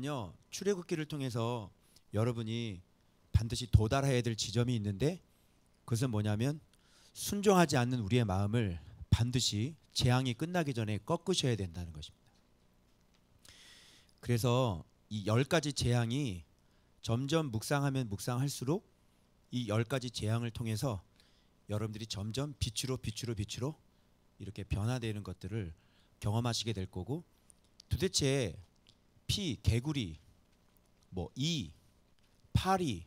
저는요 출애굽기를 통해서 여러분이 반드시 도달해야 될 지점이 있는데 그것은 뭐냐면 순종하지 않는 우리의 마음을 반드시 재앙이 끝나기 전에 꺾으셔야 된다는 것입니다. 그래서 이 10가지 재앙이 점점 묵상하면 묵상할수록 이 10가지 재앙을 통해서 여러분들이 점점 빛으로 이렇게 변화되는 것들을 경험하시게 될 거고, 도대체 피, 개구리, 뭐 이, 파리,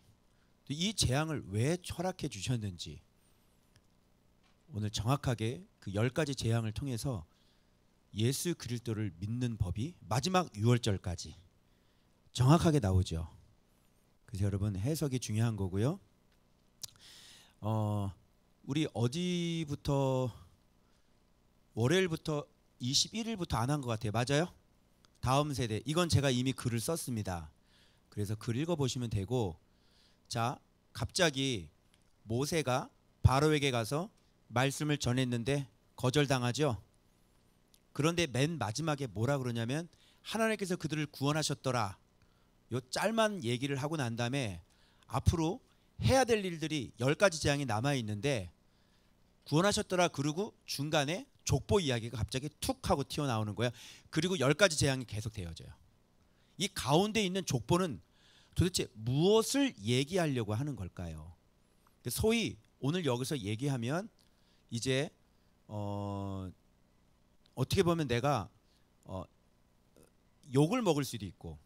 이 재앙을 왜 허락해 주셨는지 오늘 정확하게 그 10가지 재앙을 통해서 예수 그리스도를 믿는 법이 마지막 6월절까지 정확하게 나오죠. 그래서 여러분 해석이 중요한 거고요. 우리 어디부터 월요일부터 21일부터 안 한 것 같아요. 맞아요? 다음 세대. 이건 제가 이미 글을 썼습니다. 그래서 글 읽어보시면 되고, 자 갑자기 모세가 바로에게 가서 말씀을 전했는데 거절당하죠. 그런데 맨 마지막에 뭐라 그러냐면 하나님께서 그들을 구원하셨더라. 요 짤만 얘기를 하고 난 다음에 앞으로 해야 될 일들이 10가지 재앙이 남아있는데 구원하셨더라 그러고 중간에 족보 이야기가 갑자기 툭 하고 튀어나오는 거야. 그리고 10가지 재앙이 계속 되어져요. 이 가운데 있는 족보는 도대체 무엇을 얘기하려고 하는 걸까요? 소위 오늘 여기서 얘기하면 이제 어떻게 보면 내가 욕을 먹을 수도 있고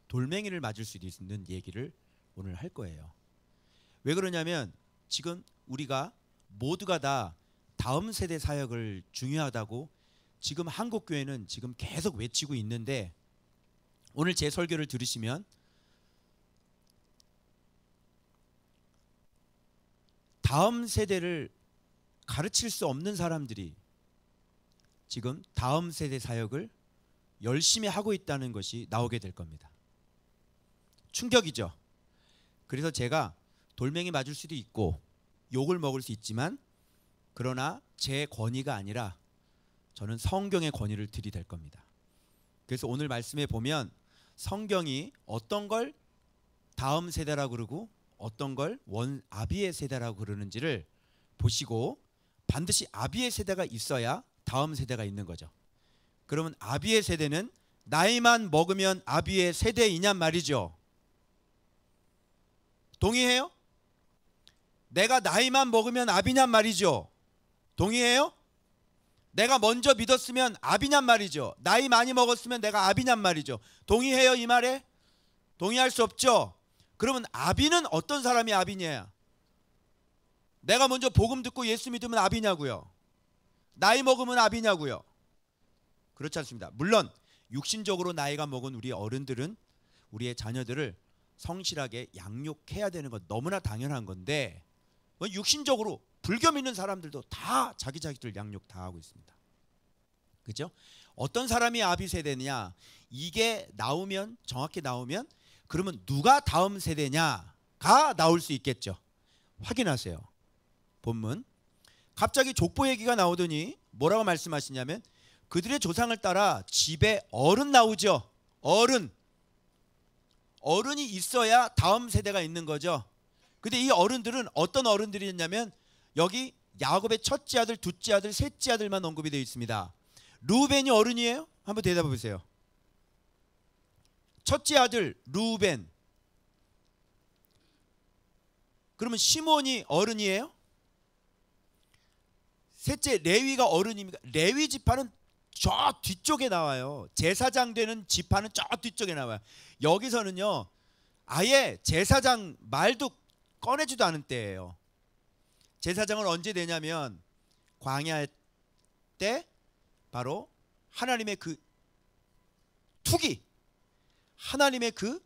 돌멩이를 맞을 수도 있는 얘기를 오늘 할 거예요. 왜 그러냐면 지금 우리가 모두가 다 다음 세대 사역을 중요하다고 지금 한국교회는 지금 계속 외치고 있는데, 오늘 제 설교를 들으시면 다음 세대를 가르칠 수 없는 사람들이 지금 다음 세대 사역을 열심히 하고 있다는 것이 나오게 될 겁니다. 충격이죠. 그래서 제가 돌멩이 맞을 수도 있고 욕을 먹을 수 있지만, 그러나 제 권위가 아니라 저는 성경의 권위를 들이댈 겁니다. 그래서 오늘 말씀에 보면 성경이 어떤 걸 다음 세대라고 그러고 어떤 걸 아비의 세대라고 그러는지를 보시고, 반드시 아비의 세대가 있어야 다음 세대가 있는 거죠. 그러면 아비의 세대는 나이만 먹으면 아비의 세대이냔 말이죠. 동의해요? 내가 나이만 먹으면 아비냔 말이죠. 동의해요? 내가 먼저 믿었으면 아비냔 말이죠. 나이 많이 먹었으면 내가 아비냔 말이죠. 동의해요 이 말에? 동의할 수 없죠. 그러면 아비는 어떤 사람이 아비냐? 내가 먼저 복음 듣고 예수 믿으면 아비냐고요? 나이 먹으면 아비냐고요? 그렇지 않습니다. 물론 육신적으로 나이가 먹은 우리 어른들은 우리의 자녀들을 성실하게 양육해야 되는 건 너무나 당연한 건데, 육신적으로 불교 믿는 사람들도 다 자기 자식들 양육 다 하고 있습니다. 그죠? 어떤 사람이 아비 세대냐, 이게 나오면, 정확히 나오면 그러면 누가 다음 세대냐가 나올 수 있겠죠. 확인하세요. 본문 갑자기 족보 얘기가 나오더니 뭐라고 말씀하시냐면 그들의 조상을 따라 집에 어른 나오죠. 어른이 있어야 다음 세대가 있는 거죠. 근데 이 어른들은 어떤 어른들이었냐면 여기 야곱의 첫째 아들, 둘째 아들, 셋째 아들만 언급이 되어 있습니다. 루벤이 어른이에요? 한번 대답해 보세요. 첫째 아들 루벤. 그러면 시몬이 어른이에요? 셋째 레위가 어른입니까? 레위 지파는 저 뒤쪽에 나와요. 제사장 되는 지파는 저 뒤쪽에 나와요. 여기서는요 아예 제사장 말도 꺼내지도 않은 때예요. 제사장은 언제 되냐면 광야 때 바로 하나님의 그 투기, 하나님의 그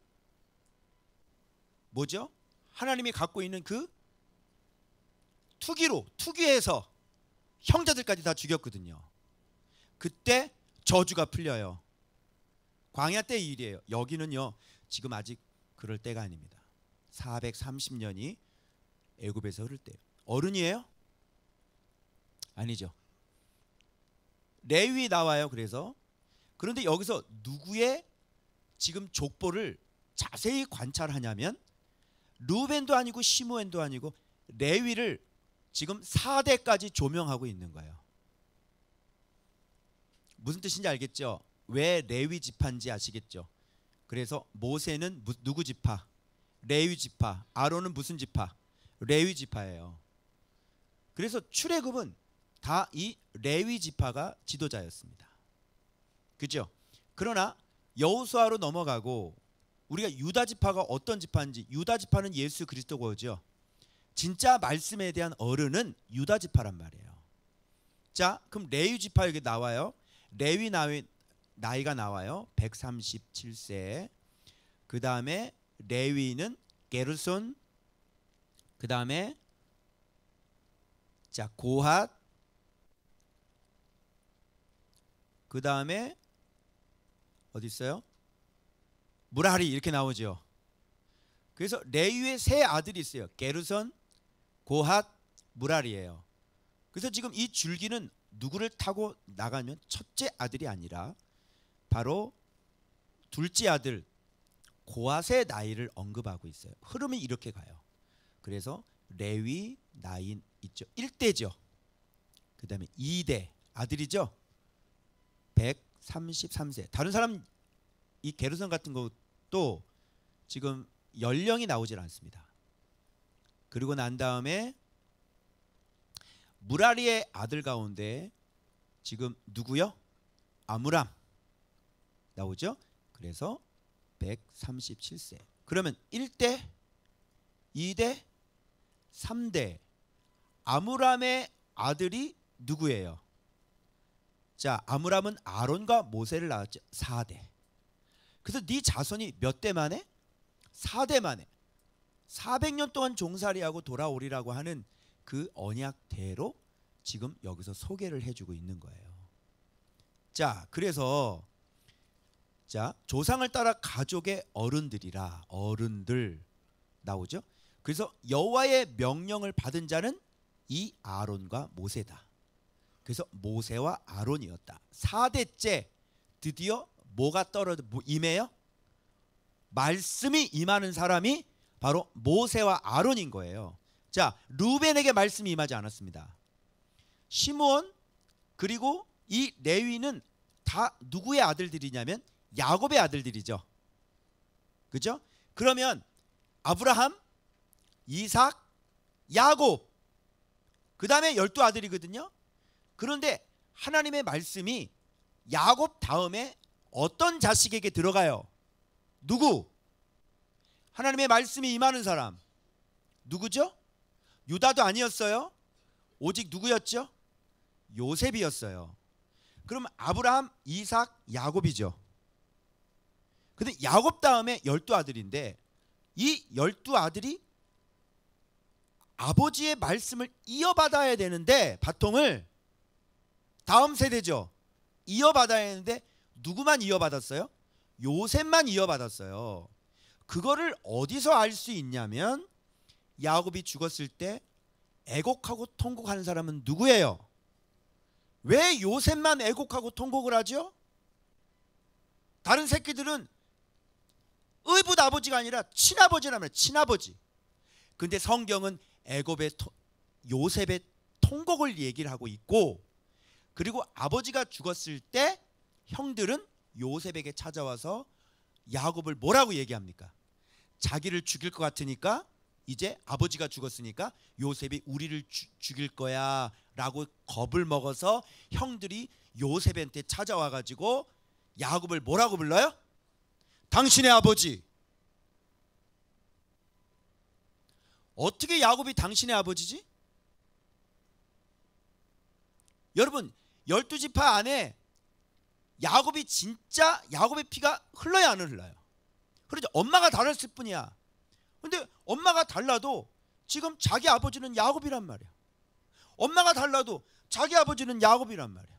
뭐죠? 하나님이 갖고 있는 그 투기해서 형제들까지 다 죽였거든요. 그때 저주가 풀려요. 광야 때 일이에요. 여기는요 지금 아직 그럴 때가 아닙니다. 430년이 애굽에서 흐를 때예요. 어른이에요? 아니죠. 레위 나와요. 그래서 그런데 여기서 누구의 지금 족보를 자세히 관찰하냐면 루벤도 아니고 시므온도 아니고 레위를 지금 4대까지 조명하고 있는 거예요. 무슨 뜻인지 알겠죠? 왜 레위 지파인지 아시겠죠? 그래서 모세는 누구 지파? 레위 지파. 아론은 무슨 지파? 레위 지파예요. 그래서 출애굽은 다 이 레위 지파가 지도자였습니다. 그죠? 그러나 여호수아로 넘어가고 우리가 유다 지파가 어떤 지파인지, 유다 지파는 예수 그리스도고죠. 진짜 말씀에 대한 어른은 유다 지파란 말이에요. 자, 그럼 레위 지파 여기 나와요. 레위 나이가 나와요. 137세. 그 다음에 레위는 게르손. 그 다음에 자 고핫. 그 다음에 어디 있어요? 무라리 이렇게 나오죠. 그래서 레위의 세 아들이 있어요. 게르손, 고핫, 무라리예요. 그래서 지금 이 줄기는 누구를 타고 나가면 첫째 아들이 아니라 바로 둘째 아들 고핫의 나이를 언급하고 있어요. 흐름이 이렇게 가요. 그래서 레위 나이 있죠. 1대죠. 그 다음에 2대 아들이죠. 133세. 다른 사람 이 게르손 같은 것도 지금 연령이 나오질 않습니다. 그리고 난 다음에 무라리의 아들 가운데 지금 누구요? 아므람 나오죠. 그래서 137세. 그러면 1대, 2대, 3대. 아므람의 아들이 누구예요? 자, 아므람은 아론과 모세를 낳았죠. 4대. 그래서 네 자손이 몇 대 만에? 4대 만에 400년 동안 종살이하고 돌아오리라고 하는 그 언약대로 지금 여기서 소개를 해주고 있는 거예요. 자, 그래서 자 조상을 따라 가족의 어른들이라 어른들 나오죠. 그래서 여호와의 명령을 받은 자는 이 아론과 모세다. 그래서 모세와 아론이었다. 4대째 드디어 뭐가 임해요? 말씀이 임하는 사람이 바로 모세와 아론인 거예요. 자, 루벤에게 말씀이 임하지 않았습니다. 시므온 그리고 이 레위는 다 누구의 아들들이냐면 야곱의 아들들이죠. 그죠? 그러면 아브라함, 이삭, 야곱 그 다음에 12아들이거든요. 그런데 하나님의 말씀이 야곱 다음에 어떤 자식에게 들어가요? 누구? 하나님의 말씀이 임하는 사람 누구죠? 유다도 아니었어요. 오직 누구였죠? 요셉이었어요. 그럼 아브라함, 이삭, 야곱이죠. 근데 야곱 다음에 12아들인데 이 12아들이 아버지의 말씀을 이어받아야 되는데 바통을 다음 세대죠. 이어받아야 하는데 누구만 이어받았어요? 요셉만 이어받았어요. 그거를 어디서 알 수 있냐면 야곱이 죽었을 때 애곡하고 통곡하는 사람은 누구예요? 왜 요셉만 애곡하고 통곡을 하죠? 다른 새끼들은 의붓 아버지가 아니라 친아버지라면 친아버지. 근데 성경은 요셉의 통곡을 얘기를 하고 있고 그리고 아버지가 죽었을 때 형들은 요셉에게 찾아와서 야곱을 뭐라고 얘기합니까? 자기를 죽일 것 같으니까 이제 아버지가 죽었으니까 요셉이 우리를 죽일 거야 라고 겁을 먹어서 형들이 요셉한테 찾아와가지고 야곱을 뭐라고 불러요? 당신의 아버지. 어떻게 야곱이 당신의 아버지지? 여러분 12지파 안에 야곱이 진짜 야곱의 피가 흘러야 안 흘러요? 그렇죠. 엄마가 달랐을 뿐이야. 근데 엄마가 달라도 지금 자기 아버지는 야곱이란 말이야. 엄마가 달라도 자기 아버지는 야곱이란 말이야.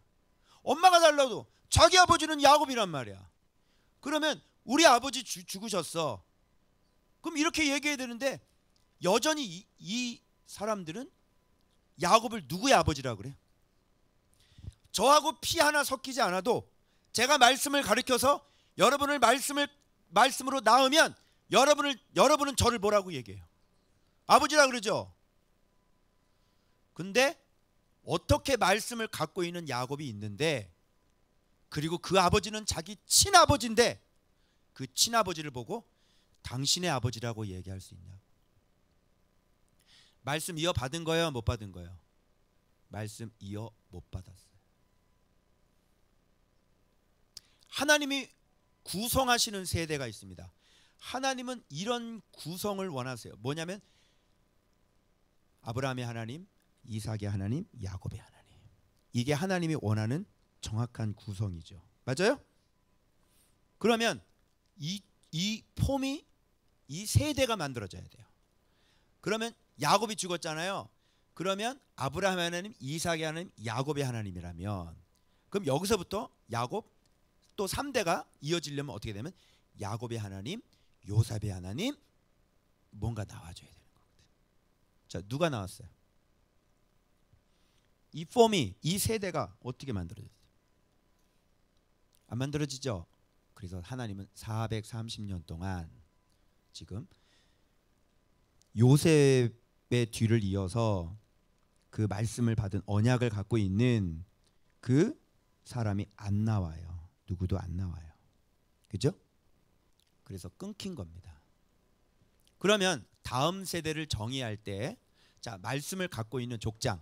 엄마가 달라도 자기 아버지는 야곱이란 말이야. 그러면 우리 아버지 죽으셨어. 그럼 이렇게 얘기해야 되는데 여전히 이 사람들은 야곱을 누구의 아버지라고 그래? 저하고 피 하나 섞이지 않아도 제가 말씀을 가르쳐서 여러분을 말씀을 말씀으로 낳으면 여러분은 저를 뭐라고 얘기해요? 아버지라 그러죠. 근데 어떻게 말씀을 갖고 있는 야곱이 있는데, 그리고 그 아버지는 자기 친아버지인데 그 친아버지를 보고 당신의 아버지라고 얘기할 수 있냐? 말씀 이어 받은 거예요, 못 받은 거예요? 말씀 이어 못 받았어요. 하나님이 구성하시는 세대가 있습니다. 하나님은 이런 구성을 원하세요. 뭐냐면 아브라함의 하나님, 이삭의 하나님, 야곱의 하나님. 이게 하나님이 원하는 정확한 구성이죠. 맞아요? 그러면 이 폼이, 이 세대가 만들어져야 돼요. 그러면 야곱이 죽었잖아요. 그러면 아브라함의 하나님, 이삭의 하나님, 야곱의 하나님이라면, 그럼 여기서부터 야곱 또 3대가 이어지려면 어떻게 되면 야곱의 하나님, 요셉의 하나님, 뭔가 나와줘야 되는 거거든. 자, 누가 나왔어요? 이 폼이, 이 세대가 어떻게 만들어졌어요? 안 만들어지죠? 그래서 하나님은 430년 동안 지금 요셉의 뒤를 이어서 그 말씀을 받은 언약을 갖고 있는 그 사람이 안 나와요. 누구도 안 나와요. 그죠? 그래서 끊긴 겁니다. 그러면 다음 세대를 정의할 때, 자, 말씀을 갖고 있는 족장,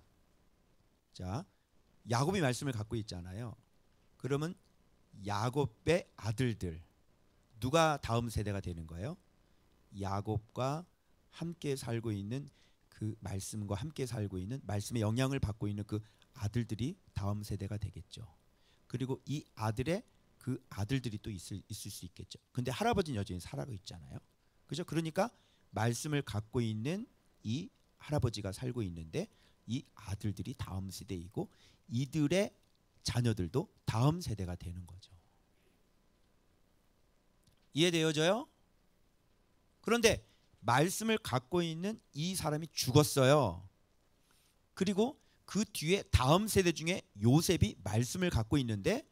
자, 야곱이 말씀을 갖고 있잖아요. 그러면 야곱의 아들들, 누가 다음 세대가 되는 거예요? 야곱과 함께 살고 있는, 그 말씀과 함께 살고 있는, 말씀의 영향을 받고 있는 그 아들들이 다음 세대가 되겠죠. 그리고 이 아들의 그 아들들이 또 있을 수 있겠죠. 근데 할아버지는 여전히 살아가 있잖아요. 그죠? 그러니까 말씀을 갖고 있는 이 할아버지가 살고 있는데 이 아들들이 다음 세대이고 이들의 자녀들도 다음 세대가 되는 거죠. 이해되어져요? 그런데 말씀을 갖고 있는 이 사람이 죽었어요. 그리고 그 뒤에 다음 세대 중에 요셉이 말씀을 갖고 있는데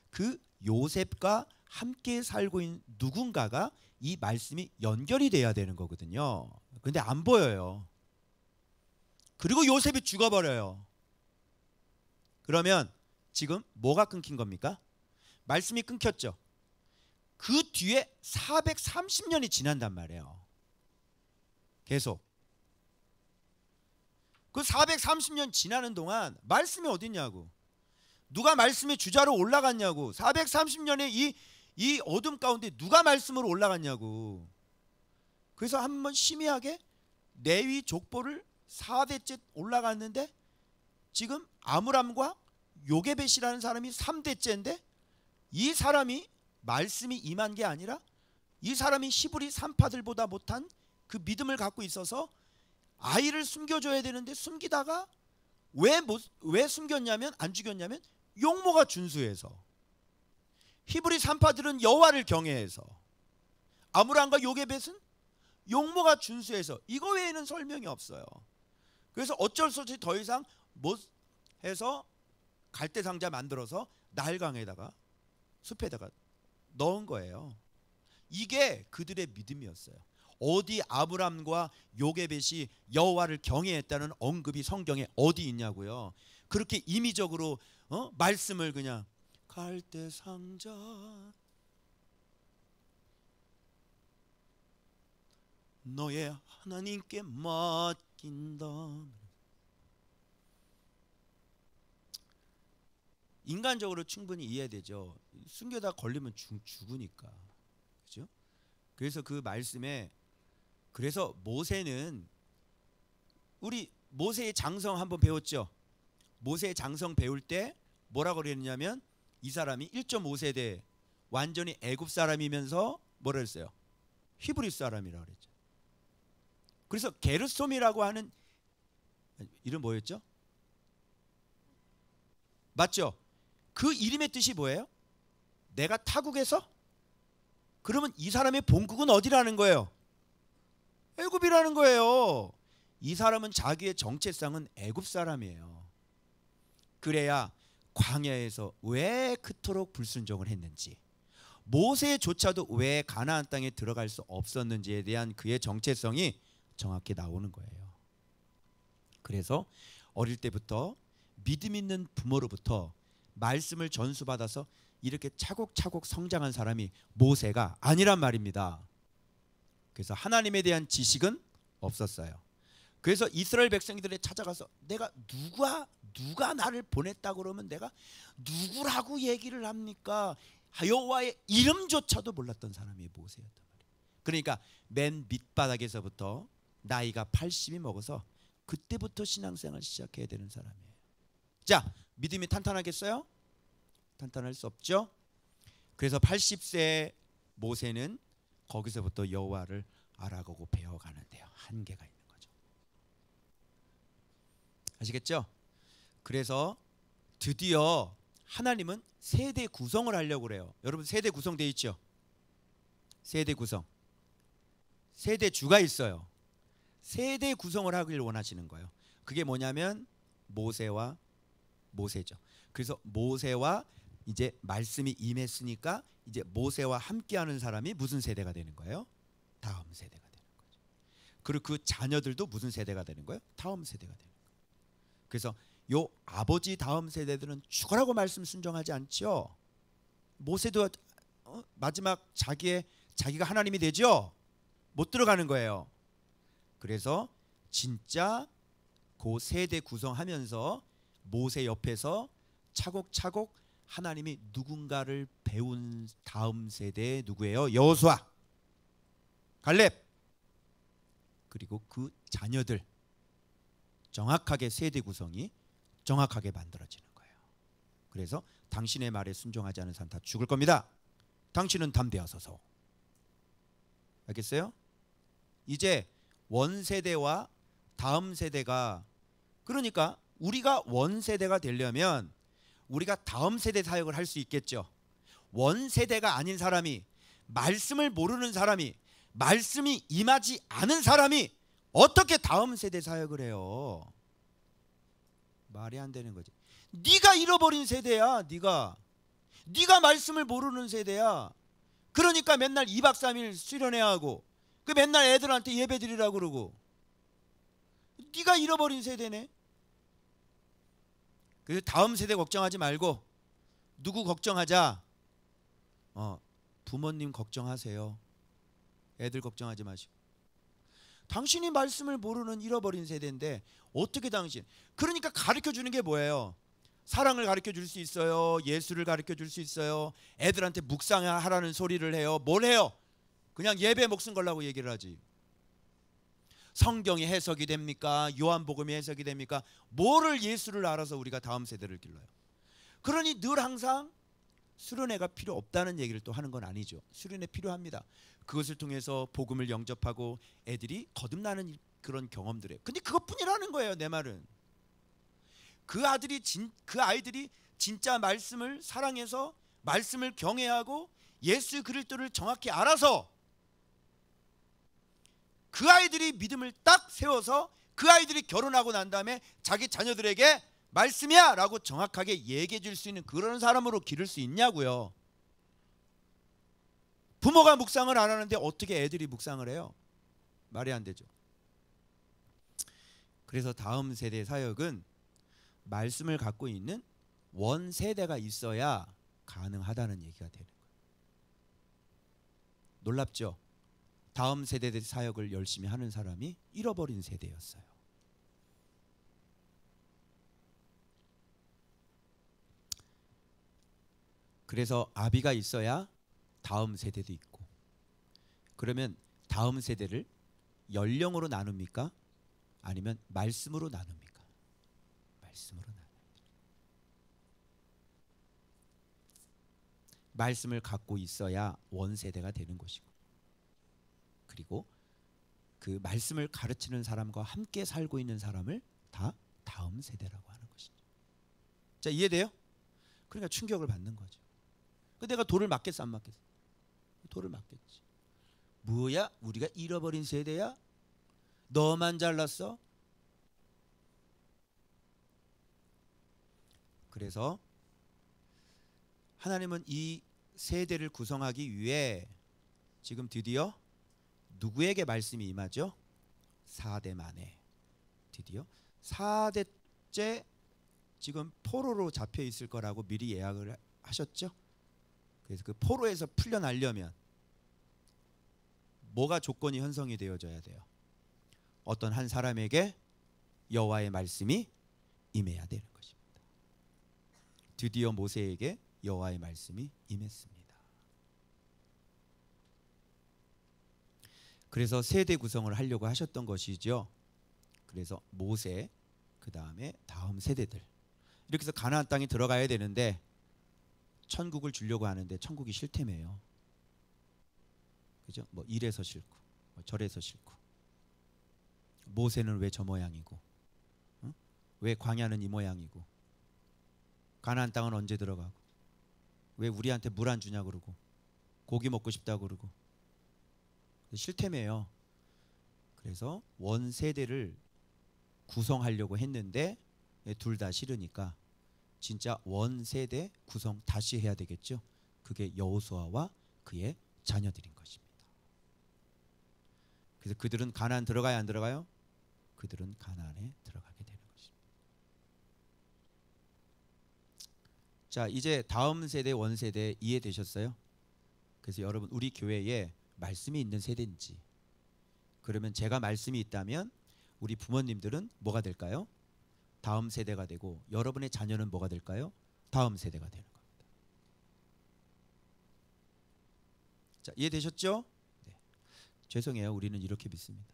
그 요셉과 함께 살고 있는 누군가가 이 말씀이 연결이 돼야 되는 거거든요. 근데 안 보여요. 그리고 요셉이 죽어버려요. 그러면 지금 뭐가 끊긴 겁니까? 말씀이 끊겼죠. 그 뒤에 430년이 지난단 말이에요. 계속. 그 430년 지나는 동안 말씀이 어딨냐고. 누가 말씀의 주자로 올라갔냐고. 430년의 이 어둠 가운데 누가 말씀으로 올라갔냐고. 그래서 한번 심의하게 레위 족보를 4대째 올라갔는데 지금 아므람과 요게벳이라는 사람이 3대째인데 이 사람이 말씀이 임한 게 아니라 이 사람이 히브리 산파들보다 못한 그 믿음을 갖고 있어서 아이를 숨겨줘야 되는데 숨기다가 왜 숨겼냐면, 안 죽였냐면 용모가 준수해서. 히브리 산파들은 여호와를 경외해서, 아므람과 요게벳은 용모가 준수해서. 이거 외에는 설명이 없어요. 그래서 어쩔 수 없이 더 이상 못 해서 갈대 상자 만들어서 나일강에다가 숲에다가 넣은 거예요. 이게 그들의 믿음이었어요. 어디 아브람과 요게벳이 여호와를 경외했다는 언급이 성경에 어디 있냐고요. 그렇게 임의적으로 말씀을 그냥 갈대 상자 너의 하나님께 맡긴다. 인간적으로 충분히 이해되죠. 숨겨다 걸리면 죽으니까. 그죠? 그래서 그 말씀에, 그래서 모세는, 우리 모세의 장성 한번 배웠죠. 모세의 장성 배울 때 뭐라고 그랬냐면 이 사람이 1.5세대 완전히 애굽 사람이면서 뭐라 했어요? 히브리 사람이라고 그랬죠. 그래서 게르솜이라고 하는 이름 뭐였죠? 맞죠? 그 이름의 뜻이 뭐예요? 내가 타국에서? 그러면 이 사람의 본국은 어디라는 거예요? 애굽이라는 거예요. 이 사람은 자기의 정체성은 애굽 사람이에요. 그래야 광야에서 왜 그토록 불순종을 했는지, 모세조차도 왜 가나안 땅에 들어갈 수 없었는지에 대한 그의 정체성이 정확히 나오는 거예요. 그래서 어릴 때부터 믿음 있는 부모로부터 말씀을 전수받아서 이렇게 차곡차곡 성장한 사람이 모세가 아니란 말입니다. 그래서 하나님에 대한 지식은 없었어요. 그래서 이스라엘 백성들에 찾아가서 내가 누가 나를 보냈다 그러면 내가 누구라고 얘기를 합니까? 여호와의 이름조차도 몰랐던 사람이 모세였단 말이에요. 그러니까 맨 밑바닥에서부터 나이가 80이 먹어서 그때부터 신앙생활 시작해야 되는 사람이에요. 자, 믿음이 탄탄하겠어요? 탄탄할 수 없죠. 그래서 80세 모세는 거기서부터 여호와를 알아가고 배워가는데요. 한계가 있는 거죠. 아시겠죠? 그래서 드디어 하나님은 세대 구성을 하려고 그래요. 여러분 세대 구성되어 있죠? 세대 구성. 세대주가 있어요. 세대 구성을 하길 원하시는 거예요. 그게 뭐냐면 모세와 모세죠. 그래서 모세와 이제 말씀이 임했으니까 이제 모세와 함께하는 사람이 무슨 세대가 되는 거예요? 다음 세대가 되는 거죠. 그리고 그 자녀들도 무슨 세대가 되는 거예요? 다음 세대가 되는 거예요. 그래서 요 아버지 다음 세대들은 죽으라고 말씀 순종하지 않죠. 모세도 마지막 자기가 하나님이 되죠. 못 들어가는 거예요. 그래서 진짜 그 세대 구성하면서 모세 옆에서 차곡차곡 하나님이 누군가를 배운 다음 세대 누구예요? 여호수아, 갈렙, 그리고 그 자녀들 정확하게 세대 구성이 정확하게 만들어지는 거예요. 그래서 당신의 말에 순종하지 않은 사람 다 죽을 겁니다. 당신은 담대하소서. 알겠어요? 이제 원세대와 다음 세대가, 그러니까 우리가 원세대가 되려면 우리가 다음 세대 사역을 할 수 있겠죠. 원세대가 아닌 사람이, 말씀을 모르는 사람이, 말씀이 임하지 않은 사람이 어떻게 다음 세대 사역을 해요? 말이 안 되는 거지. 네가 잃어버린 세대야. 네가 말씀을 모르는 세대야. 그러니까 맨날 2박 3일 수련회 하고 그 맨날 애들한테 예배 드리라고 그러고. 네가 잃어버린 세대네. 그래서 다음 세대 걱정하지 말고 누구 걱정하자? 부모님 걱정하세요. 애들 걱정하지 마시고. 당신이 말씀을 모르는 잃어버린 세대인데 어떻게 당신? 그러니까 가르쳐 주는 게 뭐예요? 사랑을 가르쳐 줄 수 있어요. 예수를 가르쳐 줄 수 있어요. 애들한테 묵상하라는 소리를 해요. 뭘 해요? 그냥 예배 목숨 걸라고 얘기를 하지. 성경이 해석이 됩니까? 요한복음이 해석이 됩니까? 뭐를 예수를 알아서 우리가 다음 세대를 길러요? 그러니 늘 항상 수련회가 필요 없다는 얘기를 또 하는 건 아니죠. 수련회 필요합니다. 그것을 통해서 복음을 영접하고 애들이 거듭나는 그런 경험들이에요. 근데 그것뿐이라는 거예요. 내 말은 그 아이들이 진짜 말씀을 사랑해서 말씀을 경외하고 예수 그리스도를 정확히 알아서 그 아이들이 믿음을 딱 세워서 그 아이들이 결혼하고 난 다음에 자기 자녀들에게 말씀이야 라고 정확하게 얘기해 줄 수 있는 그런 사람으로 기를 수 있냐고요. 부모가 묵상을 안 하는데 어떻게 애들이 묵상을 해요? 말이 안 되죠. 그래서 다음 세대 사역은 말씀을 갖고 있는 원세대가 있어야 가능하다는 얘기가 되는 거예요. 놀랍죠? 다음 세대 사역을 열심히 하는 사람이 잃어버린 세대였어요. 그래서 아비가 있어야 다음 세대도 있고. 그러면 다음 세대를 연령으로 나눕니까? 아니면 말씀으로 나눕니까? 말씀으로 나눕니다. 말씀을 갖고 있어야 원세대가 되는 것이고, 그리고 그 말씀을 가르치는 사람과 함께 살고 있는 사람을 다 다음 세대라고 하는 것이죠. 자, 이해돼요? 그러니까 충격을 받는 거죠. 내가 돌을 맞겠어 안 맞겠어? 돌을 맞겠지. 뭐야? 우리가 잃어버린 세대야? 너만 잘났어? 그래서 하나님은 이 세대를 구성하기 위해 지금 드디어 누구에게 말씀이 임하죠? 4대 만에. 드디어 4대째 지금 포로로 잡혀 있을 거라고 미리 예약을 하셨죠? 그래서 그 포로에서 풀려나려면 뭐가 조건이 형성이 되어져야 돼요? 어떤 한 사람에게 여호와의 말씀이 임해야 되는 것입니다. 드디어 모세에게 여호와의 말씀이 임했습니다. 그래서 세대 구성을 하려고 하셨던 것이죠. 그래서 모세, 그 다음에 다음 세대들, 이렇게 해서 가나안 땅에 들어가야 되는데 천국을 주려고 하는데 천국이 싫다며요. 그죠? 뭐 이래서 싫고 뭐 저래서 싫고, 모세는 왜 저 모양이고, 응? 왜 광야는 이 모양이고, 가나안 땅은 언제 들어가고, 왜 우리한테 물 안 주냐 그러고, 고기 먹고 싶다 그러고 싫다며요. 그래서 원세대를 구성하려고 했는데 둘 다 싫으니까 진짜 원세대 구성 다시 해야 되겠죠. 그게 여호수아와 그의 자녀들인 것입니다. 그래서 그들은 가나안 들어가야 안 들어가요? 그들은 가나안에 들어가게 되는 것입니다. 자, 이제 다음 세대 원세대 이해되셨어요? 그래서 여러분, 우리 교회에 말씀이 있는 세대인지, 그러면 제가 말씀이 있다면 우리 부모님들은 뭐가 될까요? 다음 세대가 되고, 여러분의 자녀는 뭐가 될까요? 다음 세대가 되는 겁니다. 자, 이해되셨죠? 네. 죄송해요. 우리는 이렇게 믿습니다.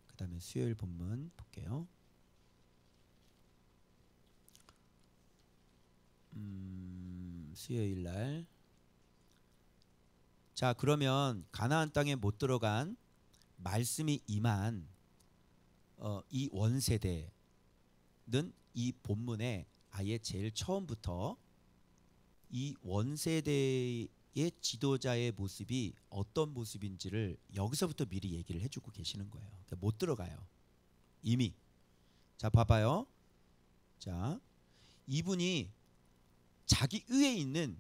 그 다음에 수요일 본문 볼게요. 수요일 날. 자, 그러면 가나안 땅에 못 들어간 말씀이 임한 이 원세대는 이 본문에 아예 제일 처음부터 이 원세대의 지도자의 모습이 어떤 모습인지를 여기서부터 미리 얘기를 해주고 계시는 거예요. 그러니까 못 들어가요. 이미. 자, 봐봐요. 자, 이분이 자기 위에 있는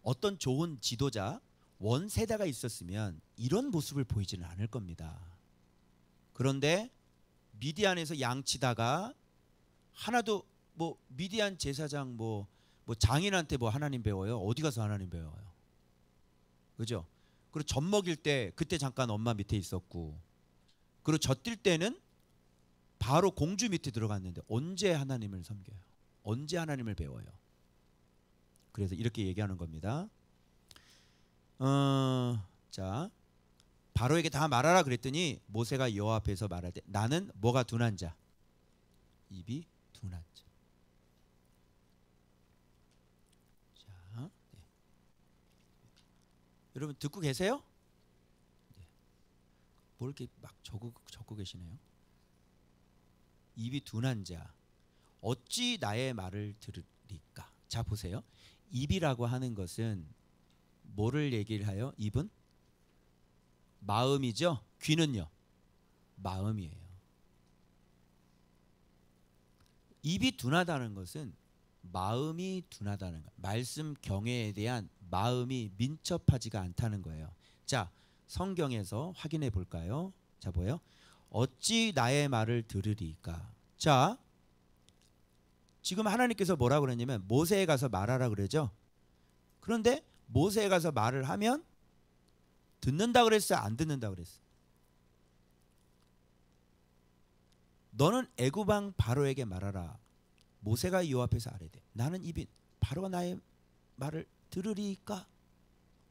어떤 좋은 지도자, 원세대가 있었으면 이런 모습을 보이지는 않을 겁니다. 그런데 미디안에서 양치다가 하나도, 뭐 미디안 제사장 뭐 장인한테 뭐 하나님 배워요? 어디 가서 하나님 배워요? 그죠? 그리고 젖 먹일 때 그때 잠깐 엄마 밑에 있었고, 그리고 젖 뛸 때는 바로 공주 밑에 들어갔는데 언제 하나님을 섬겨요? 언제 하나님을 배워요? 그래서 이렇게 얘기하는 겁니다. 자, 바로에게 다 말하라 그랬더니 모세가 여호와 앞에서 말하되 나는 뭐가 둔한 자? 입이 둔한 자. 자, 네. 여러분 듣고 계세요? 네. 뭘 이렇게 막 적고 계시네요. 입이 둔한 자, 어찌 나의 말을 들으리까? 자, 보세요. 입이라고 하는 것은 뭐를 얘기를 하여? 입은 마음이죠. 귀는요, 마음이에요. 입이 둔하다는 것은 마음이 둔하다는 것, 말씀 경외에 대한 마음이 민첩하지가 않다는 거예요. 자, 성경에서 확인해 볼까요? 자, 뭐예요? 어찌 나의 말을 들으리까? 자, 지금 하나님께서 뭐라고 그랬냐면 모세에 가서 말하라 그러죠. 그런데 모세에 가서 말을 하면 듣는다 그랬어요? 안 듣는다 그랬어요? 너는 애굽 왕 바로에게 말하라. 모세가 여호와 앞에서 아뢰되 나는 입이 바로가 나의 말을 들으리까?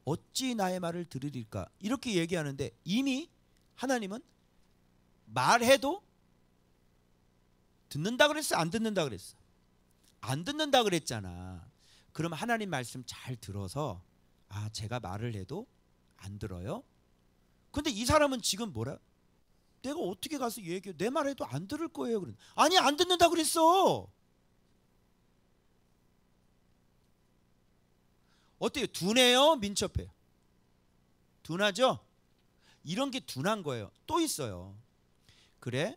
어찌 나의 말을 들으리까? 이렇게 얘기하는데 이미 하나님은 말해도 듣는다 그랬어? 안 듣는다 그랬어? 안 듣는다 그랬잖아. 그럼 하나님 말씀 잘 들어서, 아, 제가 말을 해도 안 들어요? 근데 이 사람은 지금 뭐라? 내가 어떻게 가서 얘기해? 내 말해도 안 들을 거예요. 그런. 아니, 안 듣는다 그랬어. 어때요? 둔해요? 민첩해요? 둔하죠? 이런 게 둔한 거예요. 또 있어요. 그래?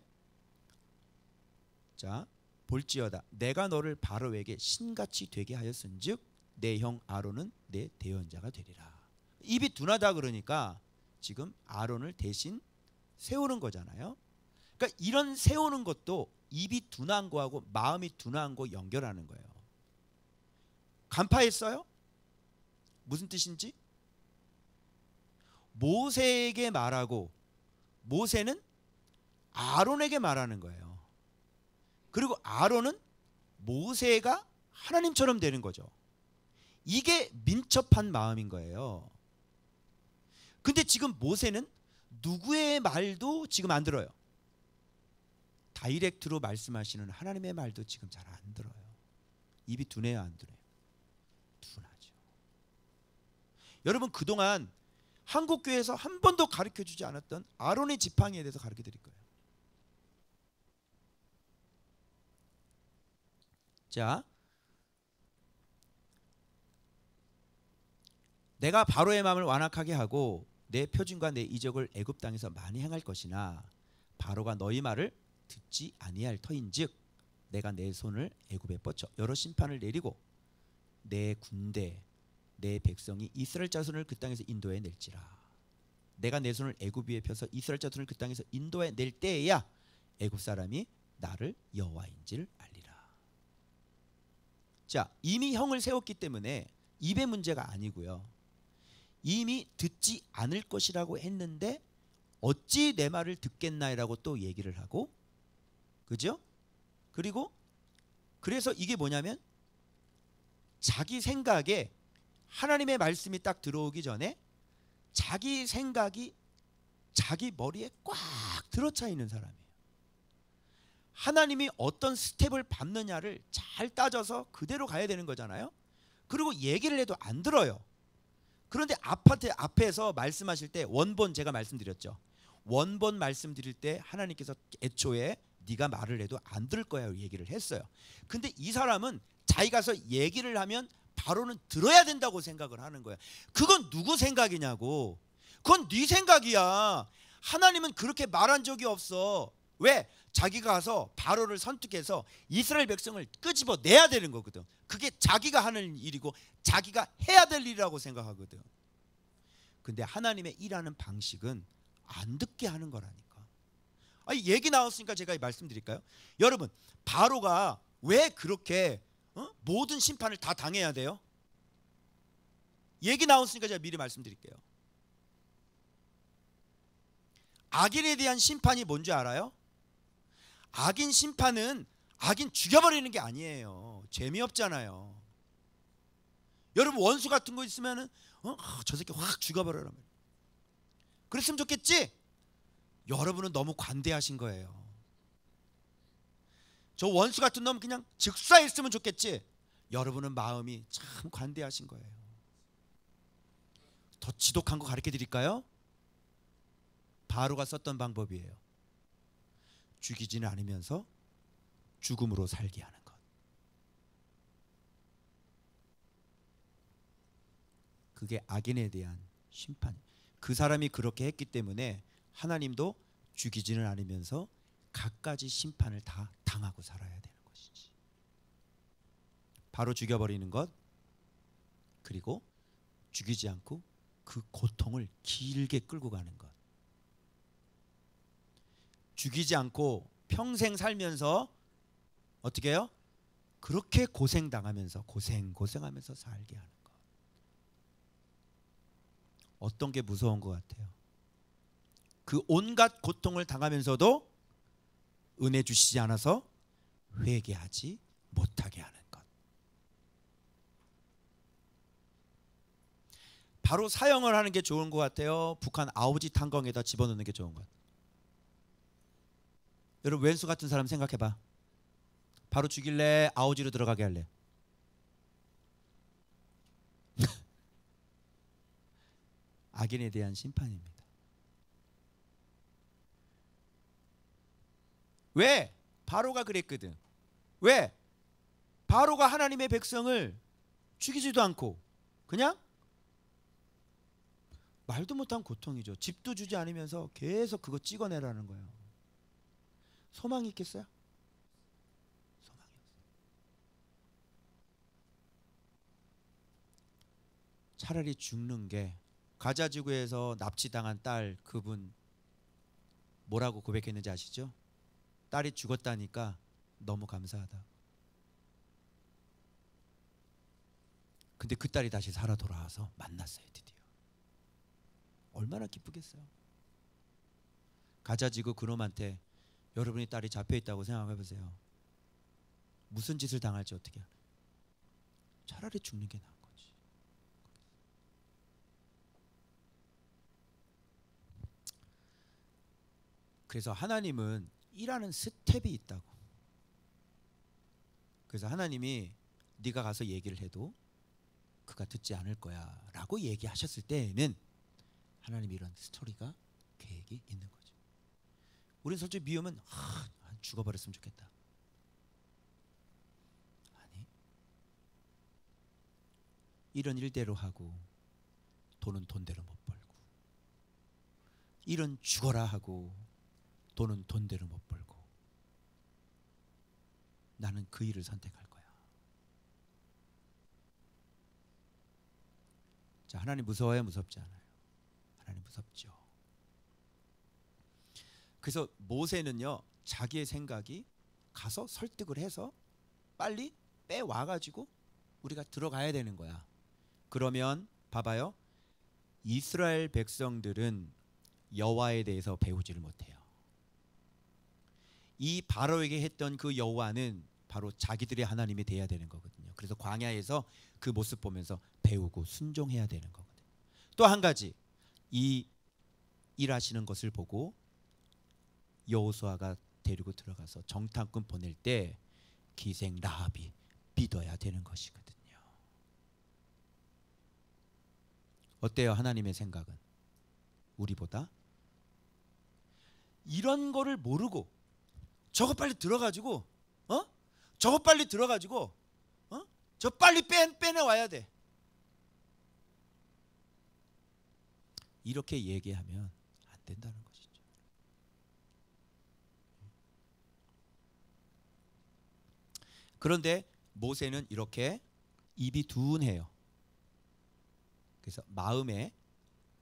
자, 볼지어다 내가 너를 바로에게 신같이 되게 하였은즉 내 형 아론은 내 대언자가 되리라. 입이 둔하다 그러니까 지금 아론을 대신 세우는 거잖아요. 그러니까 이런 세우는 것도 입이 둔한 거하고 마음이 둔한 거 연결하는 거예요. 간파했어요? 무슨 뜻인지? 모세에게 말하고 모세는 아론에게 말하는 거예요. 그리고 아론은 모세가 하나님처럼 되는 거죠. 이게 민첩한 마음인 거예요. 근데 지금 모세는 누구의 말도 지금 안 들어요. 다이렉트로 말씀하시는 하나님의 말도 지금 잘 안 들어요. 입이 둔해요, 안 둔해요? 둔하죠. 여러분, 그동안 한국교회에서 한 번도 가르쳐주지 않았던 아론의 지팡이에 대해서 가르쳐 드릴 거예요. 자, 내가 바로의 마음을 완악하게 하고 내 표징과 내 이적을 애굽 땅에서 많이 행할 것이나 바로가 너희 말을 듣지 아니할 터인즉 내가 내 손을 애굽에 뻗쳐 여러 심판을 내리고 내 군대 내 백성이 이스라엘 자손을 그 땅에서 인도해 낼지라. 내가 내 손을 애굽 위에 펴서 이스라엘 자손을 그 땅에서 인도해 낼 때에야 애굽 사람이 나를 여호와인지를 알리라. 자, 이미 형을 세웠기 때문에 입의 문제가 아니고요. 이미 듣지 않을 것이라고 했는데 어찌 내 말을 듣겠나이라고 또 얘기를 하고, 그죠? 그리고 그래서 이게 뭐냐면 자기 생각에 하나님의 말씀이 딱 들어오기 전에 자기 생각이 자기 머리에 꽉 들어차 있는 사람이에요. 하나님이 어떤 스텝을 밟느냐를 잘 따져서 그대로 가야 되는 거잖아요. 그리고 얘기를 해도 안 들어요. 그런데 앞에서 말씀하실 때 원본 제가 말씀드렸죠. 원본 말씀드릴 때 하나님께서 애초에 네가 말을 해도 안 들을 거야 얘기를 했어요. 근데 이 사람은 자기가 가서 얘기를 하면 바로는 들어야 된다고 생각을 하는 거야. 그건 누구 생각이냐고. 그건 네 생각이야. 하나님은 그렇게 말한 적이 없어. 왜? 자기가 가서 바로를 선택해서 이스라엘 백성을 끄집어 내야 되는 거거든. 그게 자기가 하는 일이고 자기가 해야 될 일이라고 생각하거든. 근데 하나님의 일하는 방식은 안 듣게 하는 거라니까. 아니, 얘기 나왔으니까 제가 말씀드릴까요? 여러분, 바로가 왜 그렇게 모든 심판을 다 당해야 돼요? 얘기 나왔으니까 제가 미리 말씀드릴게요. 악인에 대한 심판이 뭔지 알아요? 악인 심판은 악인 죽여버리는 게 아니에요. 재미없잖아요. 여러분, 원수 같은 거 있으면은 저 새끼 확 죽여버려라. 그랬으면 좋겠지? 여러분은 너무 관대하신 거예요. 저 원수 같은 놈 그냥 즉사했으면 좋겠지? 여러분은 마음이 참 관대하신 거예요. 더 지독한 거 가르쳐 드릴까요? 바로가 썼던 방법이에요. 죽이지는 않으면서 죽음으로 살게 하는 것. 그게 악인에 대한 심판. 그 사람이 그렇게 했기 때문에 하나님도 죽이지는 않으면서 갖가지 심판을 다 당하고 살아야 되는 것이지. 바로 죽여버리는 것, 그리고 죽이지 않고 그 고통을 길게 끌고 가는 것. 죽이지 않고 평생 살면서 어떻게 해요? 그렇게 고생당하면서 고생하면서 살게 하는 것. 어떤 게 무서운 것 같아요? 그 온갖 고통을 당하면서도 은혜 주시지 않아서 회개하지 못하게 하는 것. 바로 사형을 하는 게 좋은 것 같아요? 북한 아오지 탄광에다 집어넣는 게 좋은 것 같아요? 여러분, 왼수 같은 사람 생각해봐. 바로 죽일래? 아오지로 들어가게 할래? 악인에 대한 심판입니다. 왜? 바로가 그랬거든. 왜? 바로가 하나님의 백성을 죽이지도 않고 그냥 말도 못한 고통이죠. 집도 주지 않으면서 계속 그거 찍어내라는 거예요. 소망이 있겠어요? 소망이 없어요. 차라리 죽는 게, 가자지구에서 납치당한 딸 그분 뭐라고 고백했는지 아시죠? 딸이 죽었다니까 너무 감사하다. 근데 그 딸이 다시 살아 돌아와서 만났어요. 드디어. 얼마나 기쁘겠어요. 가자지구 그놈한테 여러분이 딸이 잡혀있다고 생각해보세요. 무슨 짓을 당할지 어떻게 알아요? 차라리 죽는 게 나은 거지. 그래서 하나님은 일하는 스텝이 있다고. 그래서 하나님이 네가 가서 얘기를 해도 그가 듣지 않을 거야 라고 얘기하셨을 때에는 하나님이 이런 스토리가 계획이 있는 거죠. 우린 솔직히 미우면 죽어버렸으면 좋겠다. 아니, 이런 일대로 하고 돈은 돈대로 못 벌고, 일은 죽어라 하고 돈은 돈대로 못 벌고, 나는 그 일을 선택할 거야. 자, 하나님 무서워요? 무섭지 않아요? 하나님 무섭죠. 그래서 모세는요, 자기의 생각이 가서 설득을 해서 빨리 빼와가지고 우리가 들어가야 되는 거야. 그러면 봐봐요, 이스라엘 백성들은 여호와에 대해서 배우지를 못해요. 이 바로에게 했던 그 여호와는 바로 자기들의 하나님이 돼야 되는 거거든요. 그래서 광야에서 그 모습 보면서 배우고 순종해야 되는 거거든요. 또 한 가지, 이 일하시는 것을 보고 여호수아가 데리고 들어가서 정탐꾼 보낼 때 기생 라합이 믿어야 되는 것이거든요. 어때요? 하나님의 생각은 우리보다? 이런 거를 모르고 저거 빨리 들어가지고 저거 빨리 들어가지고 저 빨리 빼내와야 돼. 이렇게 얘기하면 안 된다는 것이죠. 그런데 모세는 이렇게 입이 둔해요. 그래서 마음에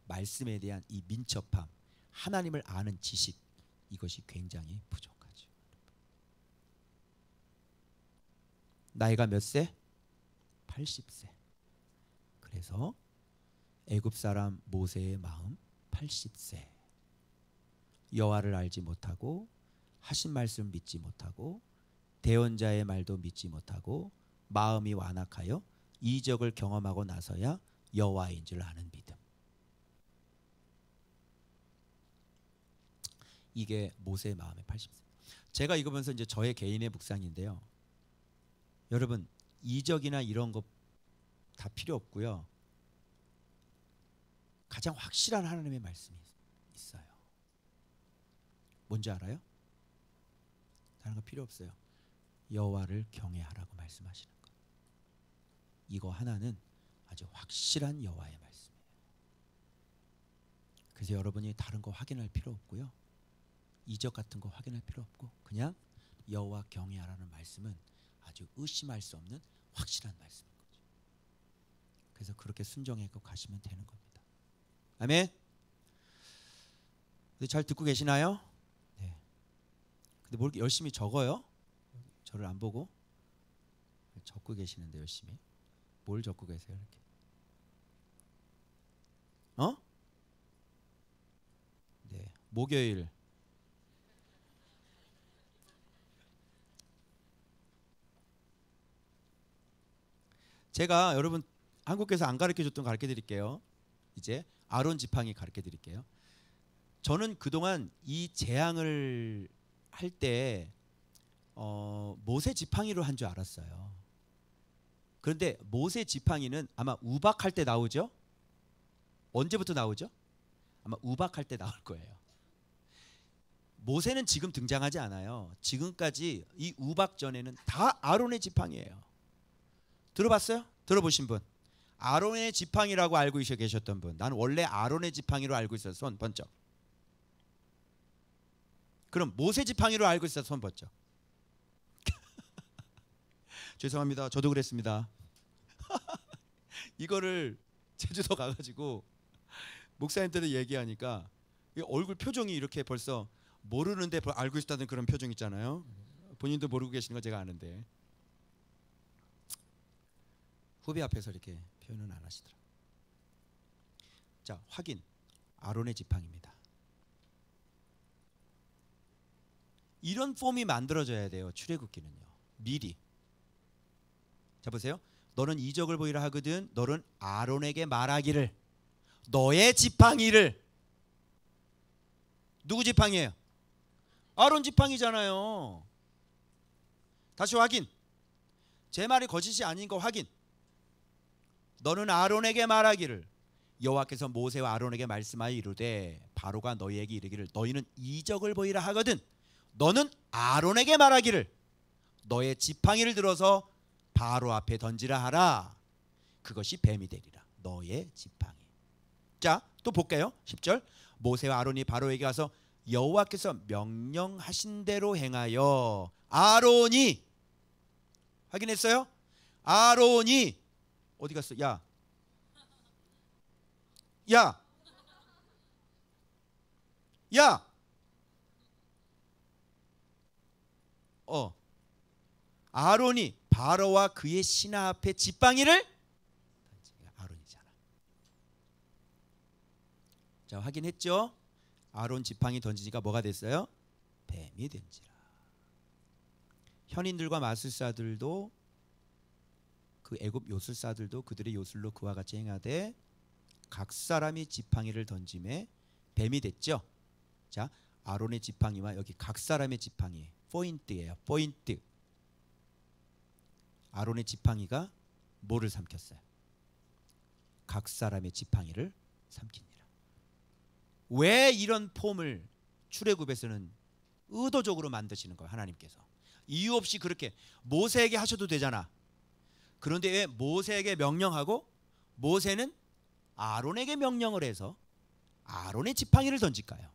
말씀에 대한 이 민첩함, 하나님을 아는 지식, 이것이 굉장히 부족하죠. 나이가 몇 세? 80세. 그래서 애굽 사람 모세의 마음 80세. 여호와를 알지 못하고 하신 말씀 믿지 못하고 대언자의 말도 믿지 못하고 마음이 완악하여 이적을 경험하고 나서야 여호와인 줄 아는 믿음. 이게 모세의 마음의 80세. 제가 이거 보면서 이제 저의 개인의 묵상인데요. 여러분, 이적이나 이런 거 다 필요 없고요. 가장 확실한 하나님의 말씀이 있어요. 뭔지 알아요? 다른 거 필요 없어요. 여호와를 경외하라고 말씀하시는 거. 이거 하나는 아주 확실한 여호와의 말씀이에요. 그래서 여러분이 다른 거 확인할 필요 없고요. 이적 같은 거 확인할 필요 없고 그냥 여호와 경외하라는 말씀은 아주 의심할 수 없는 확실한 말씀인 거죠. 그래서 그렇게 순종해서 가시면 되는 겁니다. 아멘. 잘 듣고 계시나요? 네. 근데 뭘 이렇게 열심히 적어요? 저를 안 보고 적고 계시는데 열심히. 뭘 적고 계세요 이렇게? 네. 목요일. 제가 여러분 한국에서 안 가르쳐줬던 거 가르쳐드릴게요. 이제 아론 지팡이 가르쳐드릴게요. 저는 그동안 이 재앙을 할 때 모세 지팡이로 한 줄 알았어요. 그런데 모세 지팡이는 아마 우박할 때 나오죠? 언제부터 나오죠? 아마 우박할 때 나올 거예요. 모세는 지금 등장하지 않아요. 지금까지 이 우박 전에는 다 아론의 지팡이에요. 들어봤어요? 들어보신 분? 아론의 지팡이라고 알고 계셨던 분? 나는 원래 아론의 지팡이로 알고 있어서 손 번쩍. 그럼 모세 지팡이로 알고 있어서 손 번쩍. 죄송합니다. 저도 그랬습니다. 이거를 제주도 가가지고 목사님들이 얘기하니까 이 얼굴 표정이 이렇게 벌써 모르는데 알고 있다는 그런 표정 있잖아요. 본인도 모르고 계시는 거 제가 아는데 후배 앞에서 이렇게 표현은 안 하시더라고요. 자, 확인. 아론의 지팡이입니다. 이런 폼이 만들어져야 돼요. 출애굽기는요. 미리. 자, 보세요. 너는 이적을 보이라 하거든 너는 아론에게 말하기를 너의 지팡이를. 누구 지팡이에요? 아론 지팡이잖아요. 다시 확인. 제 말이 거짓이 아닌 거 확인. 너는 아론에게 말하기를 여호와께서 모세와 아론에게 말씀하여 이르되 바로가 너희에게 이르기를 너희는 이적을 보이라 하거든 너는 아론에게 말하기를 너의 지팡이를 들어서 바로 앞에 던지라 하라. 그것이 뱀이 되리라. 너의 지팡이. 자, 또 볼게요. 10절. 모세와 아론이 바로에게 가서 여호와께서 명령하신 대로 행하여 아론이 확인했어요? 아론이 어디 갔어? 야 아론이 바로와 그의 신하 앞에 지팡이를 아론이잖아. 자, 확인했죠? 아론 지팡이 던지니까 뭐가 됐어요? 뱀이 된지라. 현인들과 마술사들도 그 애굽 요술사들도 그들의 요술로 그와 같이 행하되 각 사람이 지팡이를 던짐에 뱀이 됐죠. 자, 아론의 지팡이와 여기 각 사람의 지팡이 포인트예요. 포인트. 아론의 지팡이가 뭐를 삼켰어요? 각 사람의 지팡이를 삼키니라. 왜 이런 폼을 출애굽에서는 의도적으로 만드시는 거예요? 하나님께서 이유 없이 그렇게 모세에게 하셔도 되잖아. 그런데 왜 모세에게 명령하고 모세는 아론에게 명령을 해서 아론의 지팡이를 던질까요?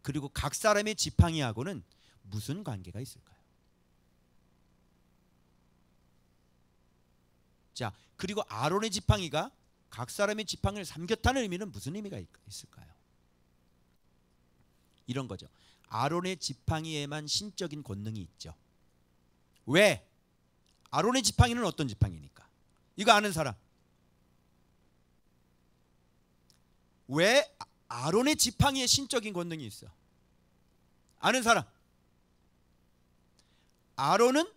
그리고 각 사람의 지팡이하고는 무슨 관계가 있을까요? 자, 그리고 아론의 지팡이가 각 사람의 지팡이를 삼켰다는 의미는 무슨 의미가 있을까요? 이런 거죠. 아론의 지팡이에만 신적인 권능이 있죠. 왜? 아론의 지팡이는 어떤 지팡이니까? 이거 아는 사람? 왜 아론의 지팡이에 신적인 권능이 있어? 아는 사람? 아론은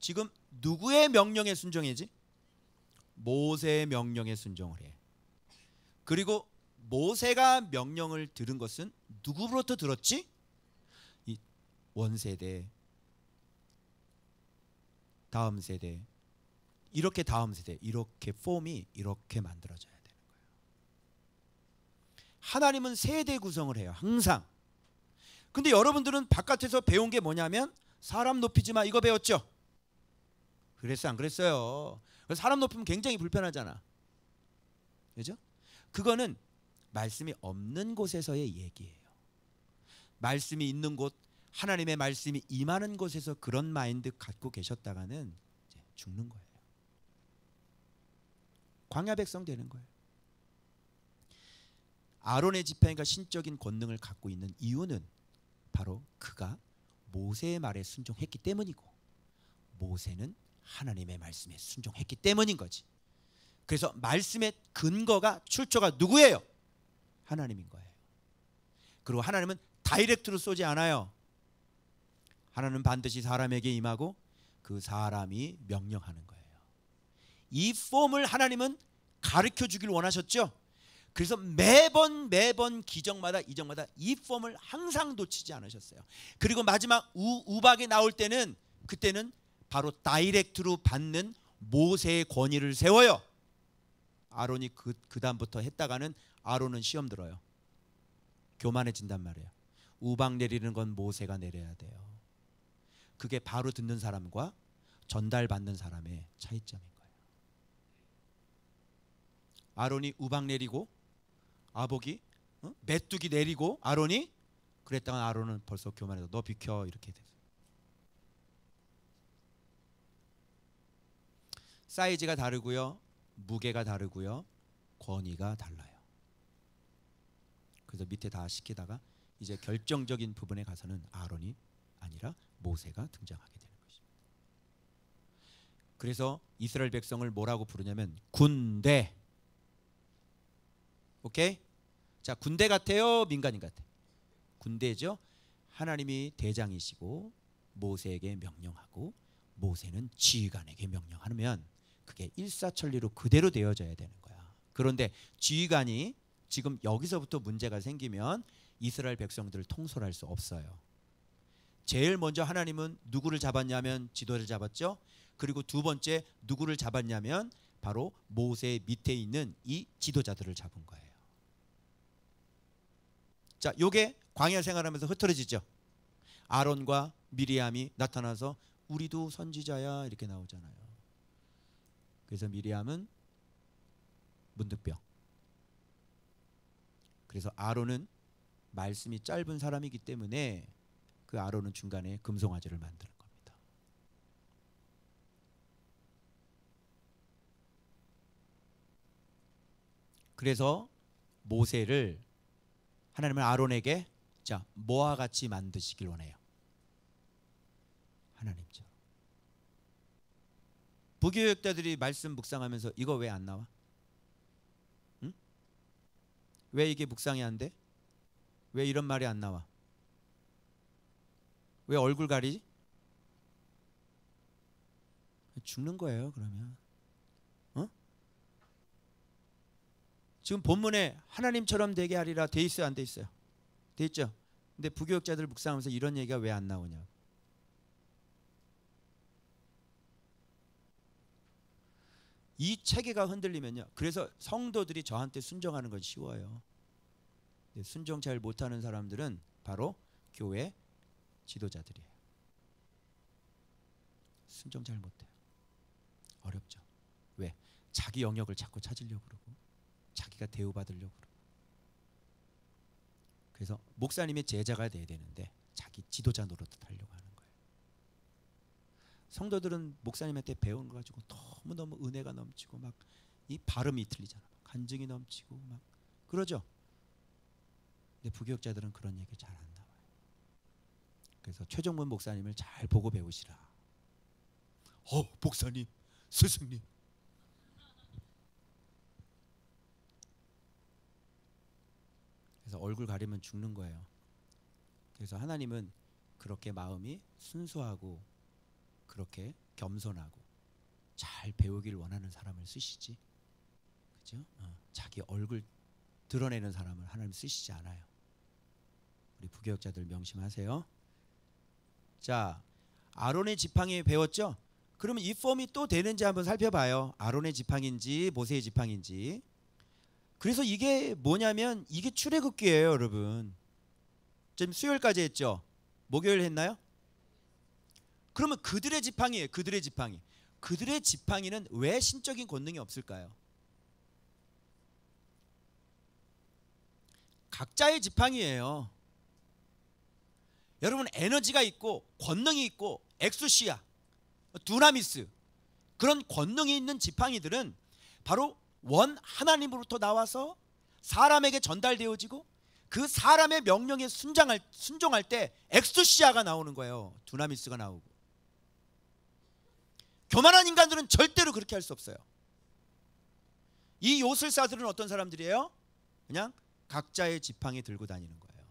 지금 누구의 명령에 순종해지? 모세의 명령에 순종을 해. 그리고 모세가 명령을 들은 것은 누구로부터 들었지? 이 원세대, 다음 세대, 이렇게 다음 세대, 이렇게 폼이 이렇게 만들어져야 되는 거예요. 하나님은 세대 구성을 해요. 항상. 근데 여러분들은 바깥에서 배운 게 뭐냐면 사람 높이지 마 이거 배웠죠? 그랬어요? 안 그랬어요? 사람 높이면 굉장히 불편하잖아. 그죠? 그거는 말씀이 없는 곳에서의 얘기예요. 말씀이 있는 곳, 하나님의 말씀이 임하는 곳에서 그런 마인드 갖고 계셨다가는 이제 죽는 거예요. 광야 백성 되는 거예요. 아론의 지팡이가 신적인 권능을 갖고 있는 이유는 바로 그가 모세의 말에 순종했기 때문이고 모세는 하나님의 말씀에 순종했기 때문인 거지. 그래서 말씀의 근거가 출처가 누구예요? 하나님인 거예요. 그리고 하나님은 다이렉트로 쏘지 않아요. 하나님은 반드시 사람에게 임하고 그 사람이 명령하는 거예요. 이 폼을 하나님은 가르쳐 주길 원하셨죠. 그래서 매번 기적마다 이적마다 이 폼을 항상 놓치지 않으셨어요. 그리고 마지막 우박이 나올 때는 그때는 바로 다이렉트로 받는 모세의 권위를 세워요. 아론이 그 다음부터 했다가는 아론은 시험 들어요. 교만해진단 말이에요. 우박 내리는 건 모세가 내려야 돼요. 그게 바로 듣는 사람과 전달받는 사람의 차이점인 거예요. 아론이 우박 내리고 아복이 메뚜기 내리고 아론이 그랬다가 아론은 벌써 교만해서 너 비켜 이렇게 됐어요. 사이즈가 다르고요. 무게가 다르고요. 권위가 달라요. 그래서 밑에 다 시키다가 이제 결정적인 부분에 가서는 아론이 아니라 모세가 등장하게 되는 것입니다. 그래서 이스라엘 백성을 뭐라고 부르냐면 군대. 오케이? 자, 군대 같아요? 민간인 같아요? 군대죠. 하나님이 대장이시고 모세에게 명령하고 모세는 지휘관에게 명령하면 그게 일사천리로 그대로 되어져야 되는 거야. 그런데 지휘관이 지금 여기서부터 문제가 생기면 이스라엘 백성들을 통솔할 수 없어요. 제일 먼저 하나님은 누구를 잡았냐면 지도를 잡았죠. 그리고 두 번째 누구를 잡았냐면 바로 모세 밑에 있는 이 지도자들을 잡은 거예요. 자, 요게 광야 생활하면서 흐트러지죠. 아론과 미리암이 나타나서 우리도 선지자야 이렇게 나오잖아요. 그래서 미리암은 문득병. 그래서 아론은 말씀이 짧은 사람이기 때문에 그 아론은 중간에 금송아지를 만드는 겁니다. 그래서 모세를 하나님은 아론에게 자, 뭐와 같이 만드시길 원해요? 하나님처럼. 부교육자들이 말씀 묵상하면서 이거 왜 안 나와? 응? 왜 이게 묵상이 안 돼? 왜 이런 말이 안 나와? 왜 얼굴 가리지? 죽는 거예요, 그러면. 어? 지금 본문에 하나님처럼 되게 하리라 돼 있어요, 안 돼 있어요? 돼 있죠? 근데 부교육자들 묵상하면서 이런 얘기가 왜 안 나오냐? 이 체계가 흔들리면요. 그래서 성도들이 저한테 순종하는 건 쉬워요. 순종 잘 못하는 사람들은 바로 교회 지도자들이에요. 순종 잘 못해요. 어렵죠. 왜? 자기 영역을 자꾸 찾으려고 그러고 자기가 대우받으려고 그러고. 그래서 목사님의 제자가 돼야 되는데 자기 지도자 노릇을 하려고 하는 거예요. 성도들은 목사님한테 배운 거 가지고 너무너무 은혜가 넘치고 막 이 발음이 틀리잖아. 간증이 넘치고 막 그러죠. 근데 부교육자들은 그런 얘기 잘 안 나와요. 그래서 최종문 목사님을 잘 보고 배우시라. 목사님, 스승님. 그래서 얼굴 가리면 죽는 거예요. 그래서 하나님은 그렇게 마음이 순수하고 그렇게 겸손하고 잘 배우길 원하는 사람을 쓰시지. 그죠? 자기 얼굴 드러내는 사람을 하나님 쓰시지 않아요. 우리 부교육자들 명심하세요. 자, 아론의 지팡이 배웠죠? 그러면 이 폼이 또 되는지 한번 살펴봐요. 아론의 지팡인지 모세의 지팡인지. 그래서 이게 뭐냐면 이게 출애굽기예요, 여러분. 지금 수요일까지 했죠? 목요일 했나요? 그러면 그들의 지팡이에요. 그들의 지팡이. 그들의 지팡이는 왜 신적인 권능이 없을까요? 각자의 지팡이예요. 여러분 에너지가 있고 권능이 있고 엑수시아, 두나미스 그런 권능이 있는 지팡이들은 바로 원 하나님으로부터 나와서 사람에게 전달되어지고 그 사람의 명령에 순종할 때 엑수시아가 나오는 거예요. 두나미스가 나오고. 교만한 인간들은 절대로 그렇게 할 수 없어요. 이 요술사들은 어떤 사람들이에요? 그냥 각자의 지팡이 들고 다니는 거예요.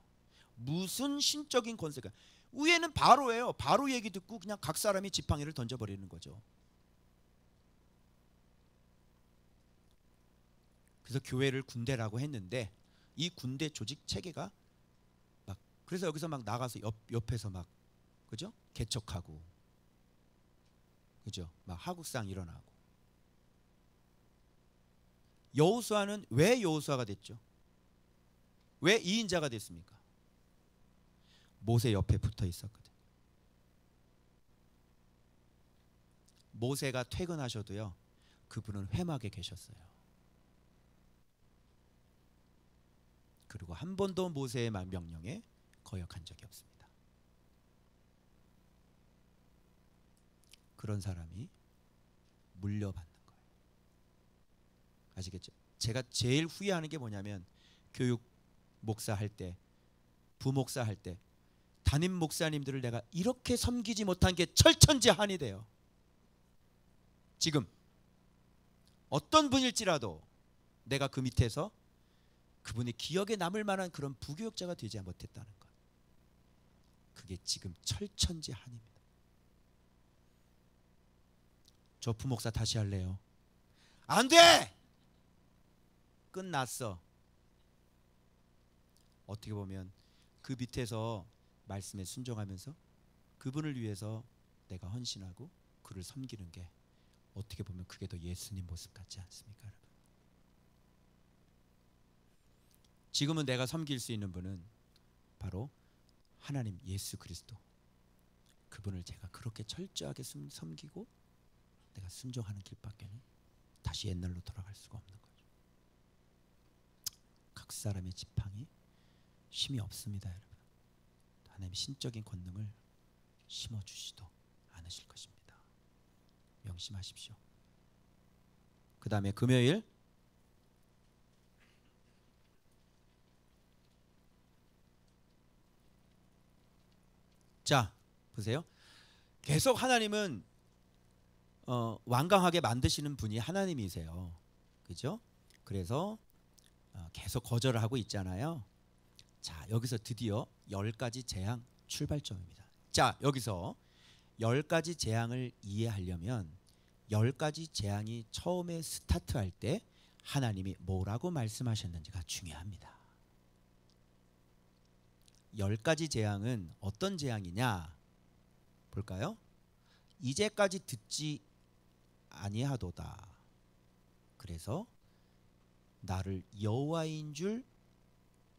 무슨 신적인 권세가. 위에는 바로예요. 바로 얘기 듣고 그냥 각 사람이 지팡이를 던져버리는 거죠. 그래서 교회를 군대라고 했는데 이 군대 조직 체계가 막 그래서 여기서 막 나가서 옆에서 막 그죠? 개척하고 그죠? 막 하국상 일어나고. 여호수아는 왜 여호수아가 됐죠? 왜 2인자가 됐습니까? 모세 옆에 붙어 있었거든. 모세가 퇴근하셔도요, 그분은 회막에 계셨어요. 그리고 한 번도 모세의 명령에 거역한 적이 없습니다. 그런 사람이 물려받는 거예요. 아시겠죠? 제가 제일 후회하는 게 뭐냐면 교육 목사 할 때, 부목사 할 때 담임 목사님들을 내가 이렇게 섬기지 못한 게 철천지한이 돼요. 지금 어떤 분일지라도 내가 그 밑에서 그분의 기억에 남을 만한 그런 부교육자가 되지 못했다는 것. 그게 지금 철천지한입니다. 저 부목사 다시 할래요. 안 돼! 끝났어. 어떻게 보면 그 밑에서 말씀에 순종하면서 그분을 위해서 내가 헌신하고 그를 섬기는 게 어떻게 보면 그게 더 예수님 모습 같지 않습니까, 여러분? 지금은 내가 섬길 수 있는 분은 바로 하나님 예수 그리스도, 그분을 제가 그렇게 철저하게 섬기고 내가 순종하는 길밖에는 다시 옛날로 돌아갈 수가 없는 거죠. 각 사람의 지팡이 힘이 없습니다, 여러분. 하나님 신적인 권능을 심어주시도 않으실 것입니다. 명심하십시오. 그 다음에 금요일 자 보세요. 계속 하나님은 완강하게 만드시는 분이 하나님이세요. 그죠? 그래서 계속 거절을 하고 있잖아요. 자, 여기서 드디어 10가지 재앙 출발점입니다. 자, 여기서 10가지 재앙을 이해하려면 10가지 재앙이 처음에 스타트할 때 하나님이 뭐라고 말씀하셨는지가 중요합니다. 10가지 재앙은 어떤 재앙이냐 볼까요? 이제까지 듣지 아니하도다. 그래서 나를 여호와인 줄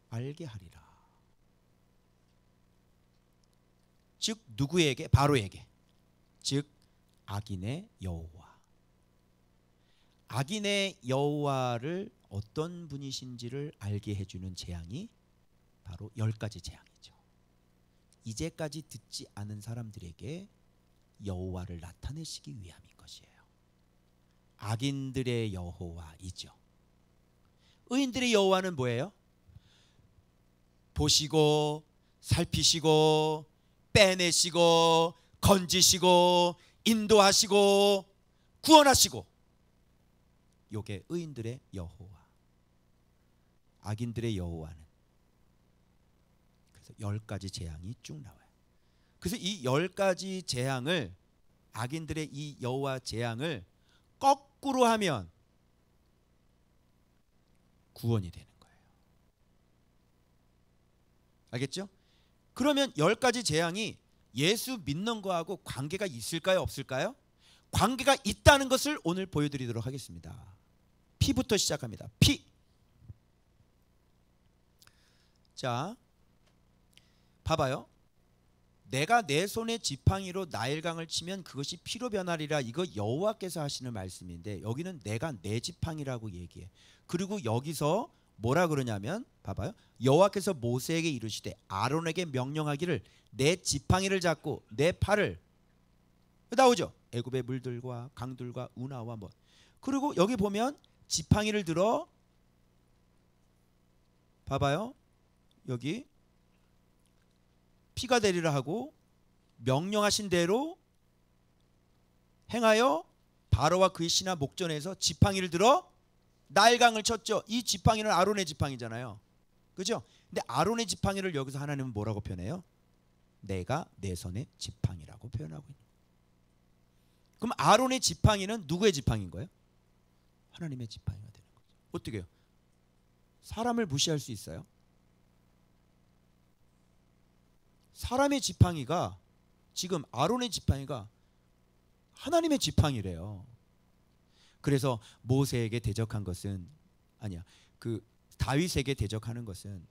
알게 하리라. 즉 누구에게? 바로에게. 즉 악인의 여호와. 악인의 여호와를 어떤 분이신지를 알게 해주는 재앙이 바로 10가지 재앙이죠. 이제까지 듣지 않은 사람들에게 여호와를 나타내시기 위함인 것이에요. 악인들의 여호와이죠. 의인들의 여호와는 뭐예요? 보시고 살피시고 빼내시고 건지시고 인도하시고 구원하시고, 요게 의인들의 여호와. 악인들의 여호와는 그래서 10가지 재앙이 쭉 나와요. 그래서 이 10가지 재앙을, 악인들의 이 여호와 재앙을 거꾸로 하면 구원이 되는 거예요. 알겠죠? 그러면 10가지 재앙이 예수 믿는 거하고 관계가 있을까요, 없을까요? 관계가 있다는 것을 오늘 보여드리도록 하겠습니다. 피부터 시작합니다. 피. 자, 봐봐요. 내가 내 손에 지팡이로 나일강을 치면 그것이 피로 변하리라. 이거 여호와께서 하시는 말씀인데 여기는 내가 내 지팡이라고 얘기해. 그리고 여기서 뭐라 그러냐면 봐봐요. 여호와께서 모세에게 이르시되 아론에게 명령하기를 내 지팡이를 잡고 내 팔을, 나오죠. 애굽의 물들과 강들과 운하와 뭐. 그리고 여기 보면 지팡이를 들어 봐봐요. 여기 피가 되리라 하고 명령하신 대로 행하여 바로와 그의 신하 목전에서 지팡이를 들어 나일강을 쳤죠. 이 지팡이는 아론의 지팡이잖아요. 그죠? 근데 아론의 지팡이를 여기서 하나님은 뭐라고 표현해요? 내가 내 손의 지팡이라고 표현하고 있는 거예요. 그럼 아론의 지팡이는 누구의 지팡이인 거예요? 하나님의 지팡이가 되는 거죠. 어떻게 해요? 사람을 무시할 수 있어요? 사람의 지팡이가, 지금 아론의 지팡이가 하나님의 지팡이래요. 그래서 모세에게 대적한 것은, 아니야, 그 다윗에게 대적하는 것은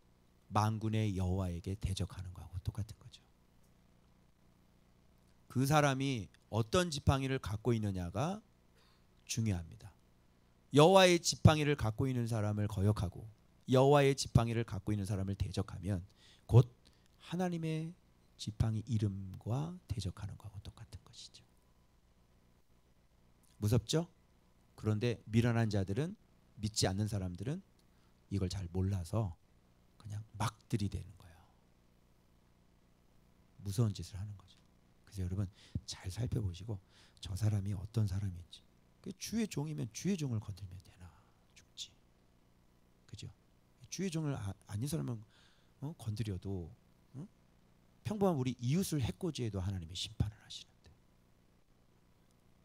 만군의 여호와에게 대적하는 거하고 똑같은 거죠. 그 사람이 어떤 지팡이를 갖고 있느냐가 중요합니다. 여호와의 지팡이를 갖고 있는 사람을 거역하고 여호와의 지팡이를 갖고 있는 사람을 대적하면 곧 하나님의 지팡이 이름과 대적하는 거하고 똑같은 것이죠. 무섭죠? 그런데 미련한 자들은 믿지 않는 사람들은 이걸 잘 몰라서 그냥 막 들이대는 거예요. 무서운 짓을 하는 거죠. 그래서 여러분 잘 살펴보시고 저 사람이 어떤 사람인지. 주의 종이면 주의 종을 건들면 되나 죽지. 그죠? 주의 종을 아닌 사람은 건드려도 평범한 우리 이웃을 해코지해도 하나님이 심판을 하시는데.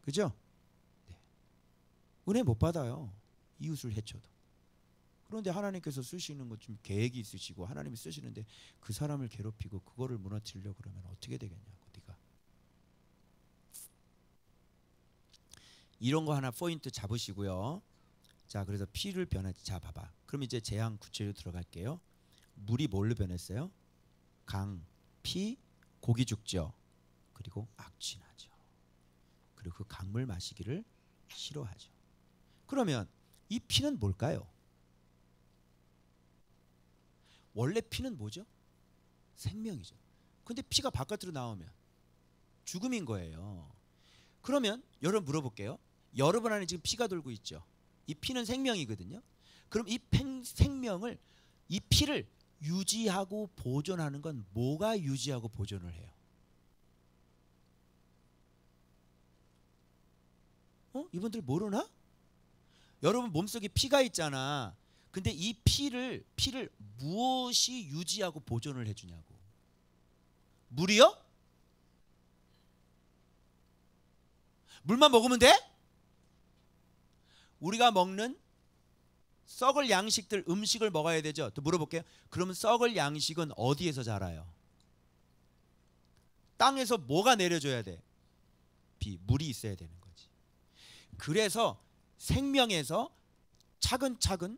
그죠? 네. 은혜 못 받아요. 이웃을 해쳐도. 그런데 하나님께서 쓰시는 것 좀 계획이 있으시고 하나님이 쓰시는데 그 사람을 괴롭히고 그거를 무너뜨리려고 그러면 어떻게 되겠냐고. 네가 이런 거 하나 포인트 잡으시고요. 자, 그래서 피를 변하지. 자, 봐봐. 그럼 이제 재앙 구체로 들어갈게요. 물이 뭘로 변했어요? 강, 피, 고기 죽죠. 그리고 악취나죠. 그리고 그 강물 마시기를 싫어하죠. 그러면 이 피는 뭘까요? 원래 피는 뭐죠? 생명이죠. 근데 피가 바깥으로 나오면 죽음인 거예요. 그러면 여러분 물어볼게요. 여러분 안에 지금 피가 돌고 있죠. 이 피는 생명이거든요. 그럼 이 생명을, 이 피를 유지하고 보존하는 건 뭐가 유지하고 보존을 해요? 이분들 모르나? 여러분 몸속에 피가 있잖아. 근데 이 피를 무엇이 유지하고 보존을 해주냐고. 물이요? 물만 먹으면 돼? 우리가 먹는 썩을 양식들, 음식을 먹어야 되죠. 또 물어볼게요. 그러면 썩을 양식은 어디에서 자라요? 땅에서 뭐가 내려줘야 돼? 물이 있어야 되는 거지. 그래서 생명에서 차근차근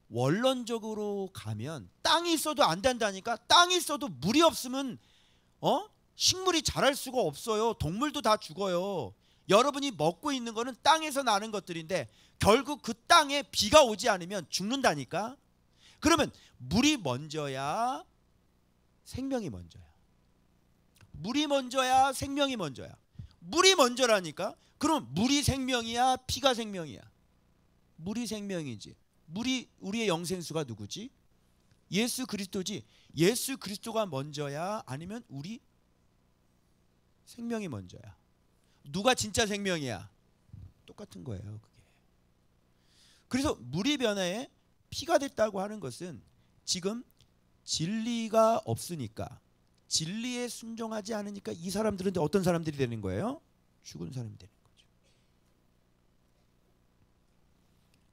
원론적으로 가면 땅이 있어도 안 된다니까. 땅이 있어도 물이 없으면 식물이 자랄 수가 없어요. 동물도 다 죽어요. 여러분이 먹고 있는 거는 땅에서 나는 것들인데 결국 그 땅에 비가 오지 않으면 죽는다니까. 그러면 물이 먼저야 생명이 먼저야? 물이 먼저야 생명이 먼저야? 물이 먼저라니까. 그럼 물이 생명이야 피가 생명이야? 물이 생명이지. 물이 우리의 영생수가 누구지? 예수 그리스도지. 예수 그리스도가 먼저야 아니면 우리 생명이 먼저야? 누가 진짜 생명이야? 똑같은 거예요, 그게. 그래서 물이 변해 피가 됐다고 하는 것은 지금 진리가 없으니까, 진리에 순종하지 않으니까 이 사람들은 어떤 사람들이 되는 거예요? 죽은 사람이 되는 거죠.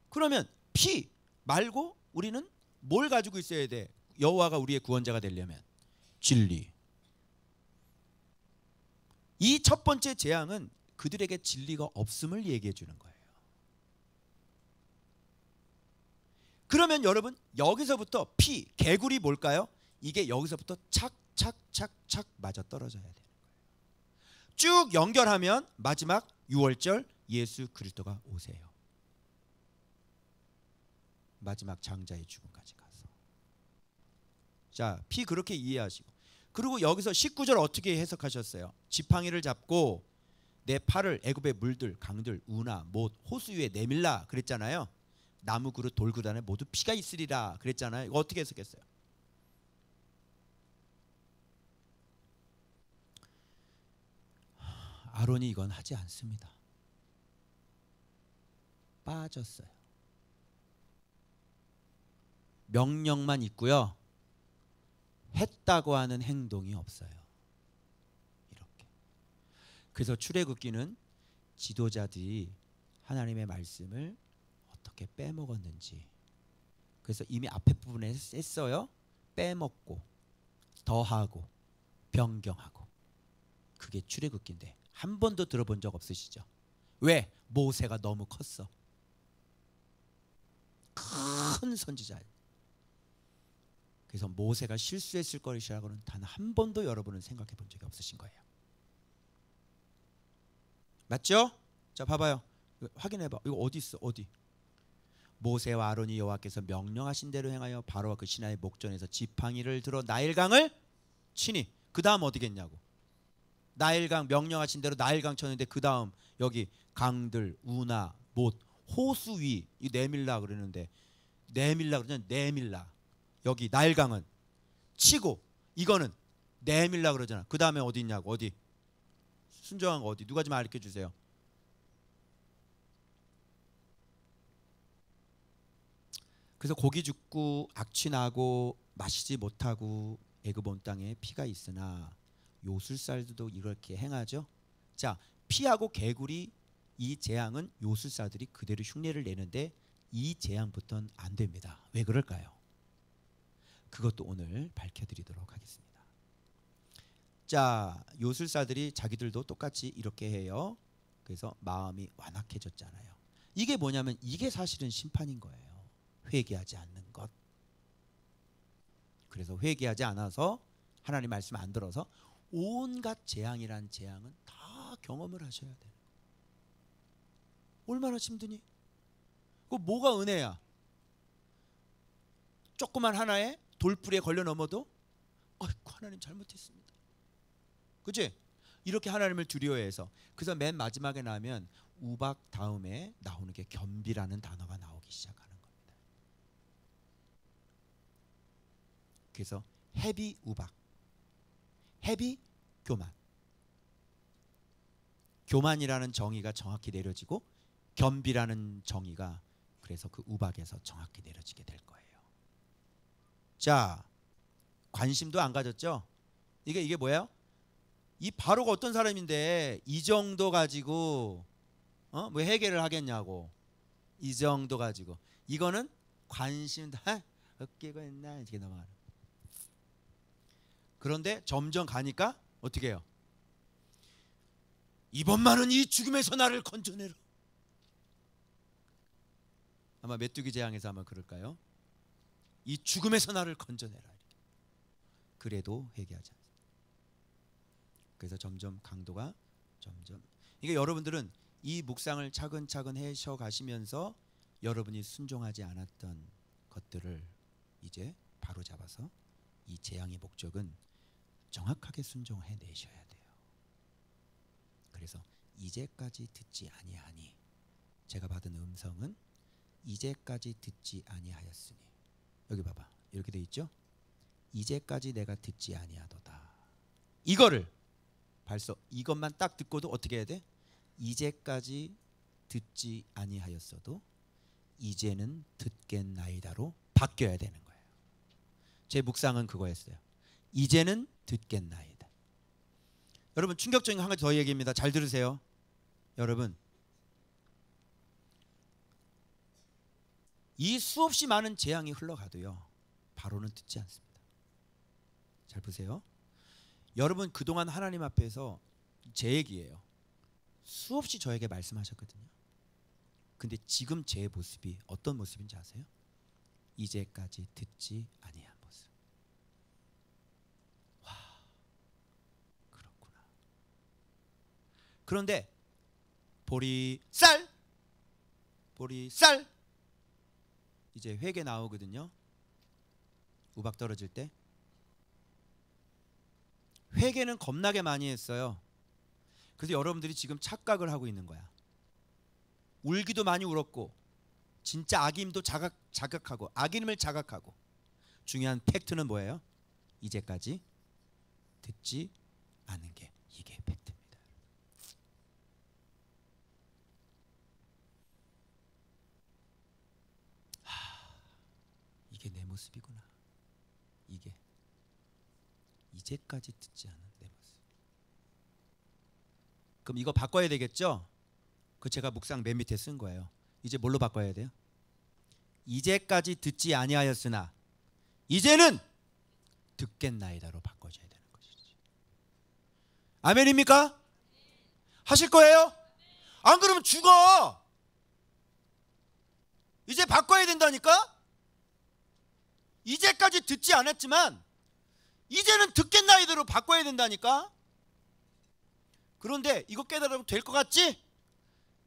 그러면 피 말고 우리는 뭘 가지고 있어야 돼? 여호와가 우리의 구원자가 되려면 진리. 이 첫 번째 재앙은 그들에게 진리가 없음을 얘기해 주는 거예요. 그러면 여러분 여기서부터 피, 개구리 뭘까요? 이게 여기서부터 착착착착 맞아 떨어져야 되는 거예요. 쭉 연결하면 마지막 6월절 예수 그리스도가 오세요. 마지막 장자의 죽음까지 가서. 자, 피 그렇게 이해하시고. 그리고 여기서 19절 어떻게 해석하셨어요? 지팡이를 잡고 내 팔을 애굽의 물들, 강들, 우나, 못, 호수 위에 내밀라 그랬잖아요. 나무 그릇, 돌 그릇 안에 모두 피가 있으리라 그랬잖아요. 이거 어떻게 해석했어요? 아론이 이건 하지 않습니다. 빠졌어요. 명령만 있고요. 했다고 하는 행동이 없어요. 이렇게. 그래서 출애굽기는 지도자들이 하나님의 말씀을 어떻게 빼먹었는지. 그래서 이미 앞에 부분에 했어요. 빼먹고 더하고 변경하고. 그게 출애굽기인데 한 번도 들어본 적 없으시죠? 왜? 모세가 너무 컸어. 큰 선지자예요. 그래서 모세가 실수했을 것이라고는 단 한 번도 여러분은 생각해 본 적이 없으신 거예요. 맞죠? 자, 봐봐요. 확인해봐. 이거 어디 있어? 어디? 모세와 아론이 여호와께서 명령하신 대로 행하여 바로와 그 신하의 목전에서 지팡이를 들어 나일강을 치니. 그 다음 어디겠냐고. 나일강 명령하신 대로 나일강 쳤는데 그 다음 여기 강들, 우나, 못, 호수 위, 이 내밀라 그러는데 내밀라 그러잖아요. 내밀라. 여기 나일강은 치고 이거는 내밀라 그러잖아. 그 다음에 어디 있냐고. 어디? 순정한 거 어디? 누가 좀 알려 주세요. 그래서 고기 죽고 악취나고 마시지 못하고 애굽 온 땅에 피가 있으나 요술살들도 이렇게 행하죠. 자, 피하고 개구리 이 재앙은 요술사들이 그대로 흉내를 내는데 이 재앙부터는 안 됩니다. 왜 그럴까요? 그것도 오늘 밝혀드리도록 하겠습니다. 자, 요술사들이 자기들도 똑같이 이렇게 해요. 그래서 마음이 완악해졌잖아요. 이게 뭐냐면 이게 사실은 심판인 거예요. 회개하지 않는 것. 그래서 회개하지 않아서 하나님 말씀 안 들어서 온갖 재앙이란 재앙은 다 경험을 하셔야 돼요. 얼마나 힘드니? 그 뭐가 은혜야? 조그만 하나에 돌불에 걸려 넘어도 아이고 하나님 잘못했습니다. 그치? 이렇게 하나님을 두려워해서. 그래서 맨 마지막에 나면 우박 다음에 나오는 게 겸비라는 단어가 나오기 시작하는 겁니다. 그래서 해비 우박, 해비 교만. 교만이라는 정의가 정확히 내려지고 겸비라는 정의가 그래서 그 우박에서 정확히 내려지게 될 거예요. 자, 관심도 안 가졌죠? 이게 뭐예요? 이 바로가 어떤 사람인데 이 정도 가지고 뭐 해결을 하겠냐고. 이 정도 가지고 이거는 관심 다 어깨가 있나 이렇게 넘어가는. 그런데 점점 가니까 어떻게 해요? 이번만은 이 죽음에서 나를 건져내라. 아마 메뚜기 재앙에서 아마 그럴까요? 이 죽음에서 나를 건져내라. 그래도 회개하지 않습니다. 그래서 점점 강도가 점점. 이게 여러분들은 이 묵상을 차근차근 해셔 가시면서 여러분이 순종하지 않았던 것들을 이제 바로 잡아서 이 재앙의 목적은 정확하게 순종해 내셔야 돼요. 그래서 이제까지 듣지 아니하니, 제가 받은 음성은 이제까지 듣지 아니하였으니. 여기 봐봐, 이렇게 돼 있죠? 이제까지 내가 듣지 아니하도다. 이거를 벌써 이것만 딱 듣고도 어떻게 해야 돼? 이제까지 듣지 아니하였어도 이제는 듣겠나이다로 바뀌어야 되는 거예요. 제 묵상은 그거였어요. 이제는 듣겠나이다. 여러분, 충격적인 한 가지 더 얘기입니다. 잘 들으세요. 여러분, 이 수없이 많은 재앙이 흘러가도요, 바로는 듣지 않습니다. 잘 보세요. 여러분, 그동안 하나님 앞에서 제 얘기예요. 수없이 저에게 말씀하셨거든요. 근데 지금 제 모습이 어떤 모습인지 아세요? 이제까지 듣지 아니한 모습. 와, 그렇구나. 그런데 보리쌀 이제 회개 나오거든요. 우박 떨어질 때. 회개는 겁나게 많이 했어요. 그래서 여러분들이 지금 착각을 하고 있는 거야. 울기도 많이 울었고, 진짜 악임도 자각하고, 악임을 자각하고. 중요한 팩트는 뭐예요? 이제까지 듣지 않은 게, 이게 팩트입니다. 이게 내 모습이구나. 이게 이제까지 듣지 않은 내 모습. 그럼 이거 바꿔야 되겠죠? 그 제가 묵상 맨 밑에 쓴 거예요. 이제 뭘로 바꿔야 돼요? 이제까지 듣지 아니하였으나 이제는 듣겠나이다로 바꿔줘야 되는 것이지. 아멘입니까? 하실 거예요? 안 그러면 죽어. 이제 바꿔야 된다니까? 이제까지 듣지 않았지만 이제는 듣겠나이대로 바꿔야 된다니까? 그런데 이거 깨달아도 될 것 같지?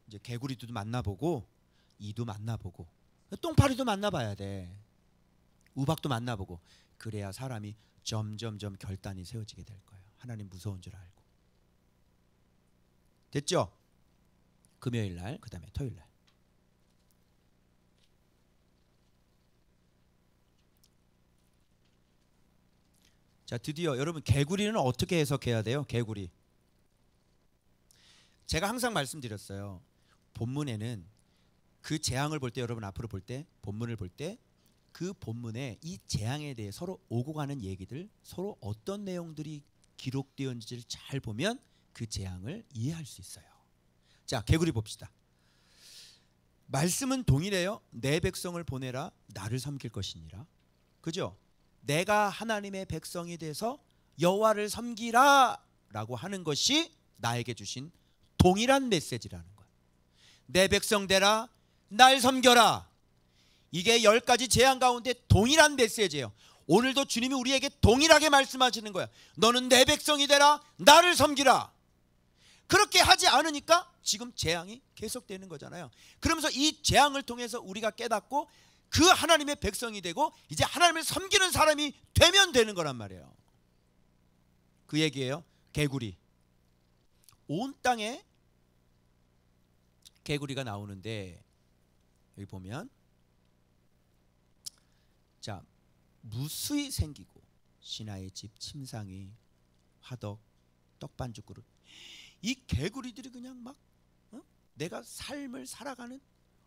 이제 개구리도 만나보고, 이도 만나보고, 똥파리도 만나봐야 돼. 우박도 만나보고. 그래야 사람이 점점점 결단이 세워지게 될 거예요. 하나님 무서운 줄 알고. 됐죠? 금요일 날, 그 다음에 토요일 날. 자, 드디어 여러분 개구리는 어떻게 해석해야 돼요? 개구리. 제가 항상 말씀드렸어요. 본문에는 그 재앙을 볼 때, 여러분 앞으로 볼 때, 본문을 볼 때 그 본문에 이 재앙에 대해 서로 오고 가는 얘기들, 서로 어떤 내용들이 기록되었는지를 잘 보면 그 재앙을 이해할 수 있어요. 자, 개구리 봅시다. 말씀은 동일해요. 내 백성을 보내라, 나를 섬길 것이니라. 그죠? 내가 하나님의 백성이 돼서 여호와를 섬기라 라고 하는 것이 나에게 주신 동일한 메시지라는 거예요. 내 백성 되라, 날 섬겨라. 이게 10가지 재앙 가운데 동일한 메시지예요. 오늘도 주님이 우리에게 동일하게 말씀하시는 거야. 너는 내 백성이 되라, 나를 섬기라. 그렇게 하지 않으니까 지금 재앙이 계속되는 거잖아요. 그러면서 이 재앙을 통해서 우리가 깨닫고 그 하나님의 백성이 되고 이제 하나님을 섬기는 사람이 되면 되는 거란 말이에요. 그 얘기예요. 개구리. 온 땅에 개구리가 나오는데 여기 보면 자, 무수히 생기고 신하의 집, 침상이, 화덕, 떡반죽 그릇. 이 개구리들이 그냥 막 내가 삶을 살아가는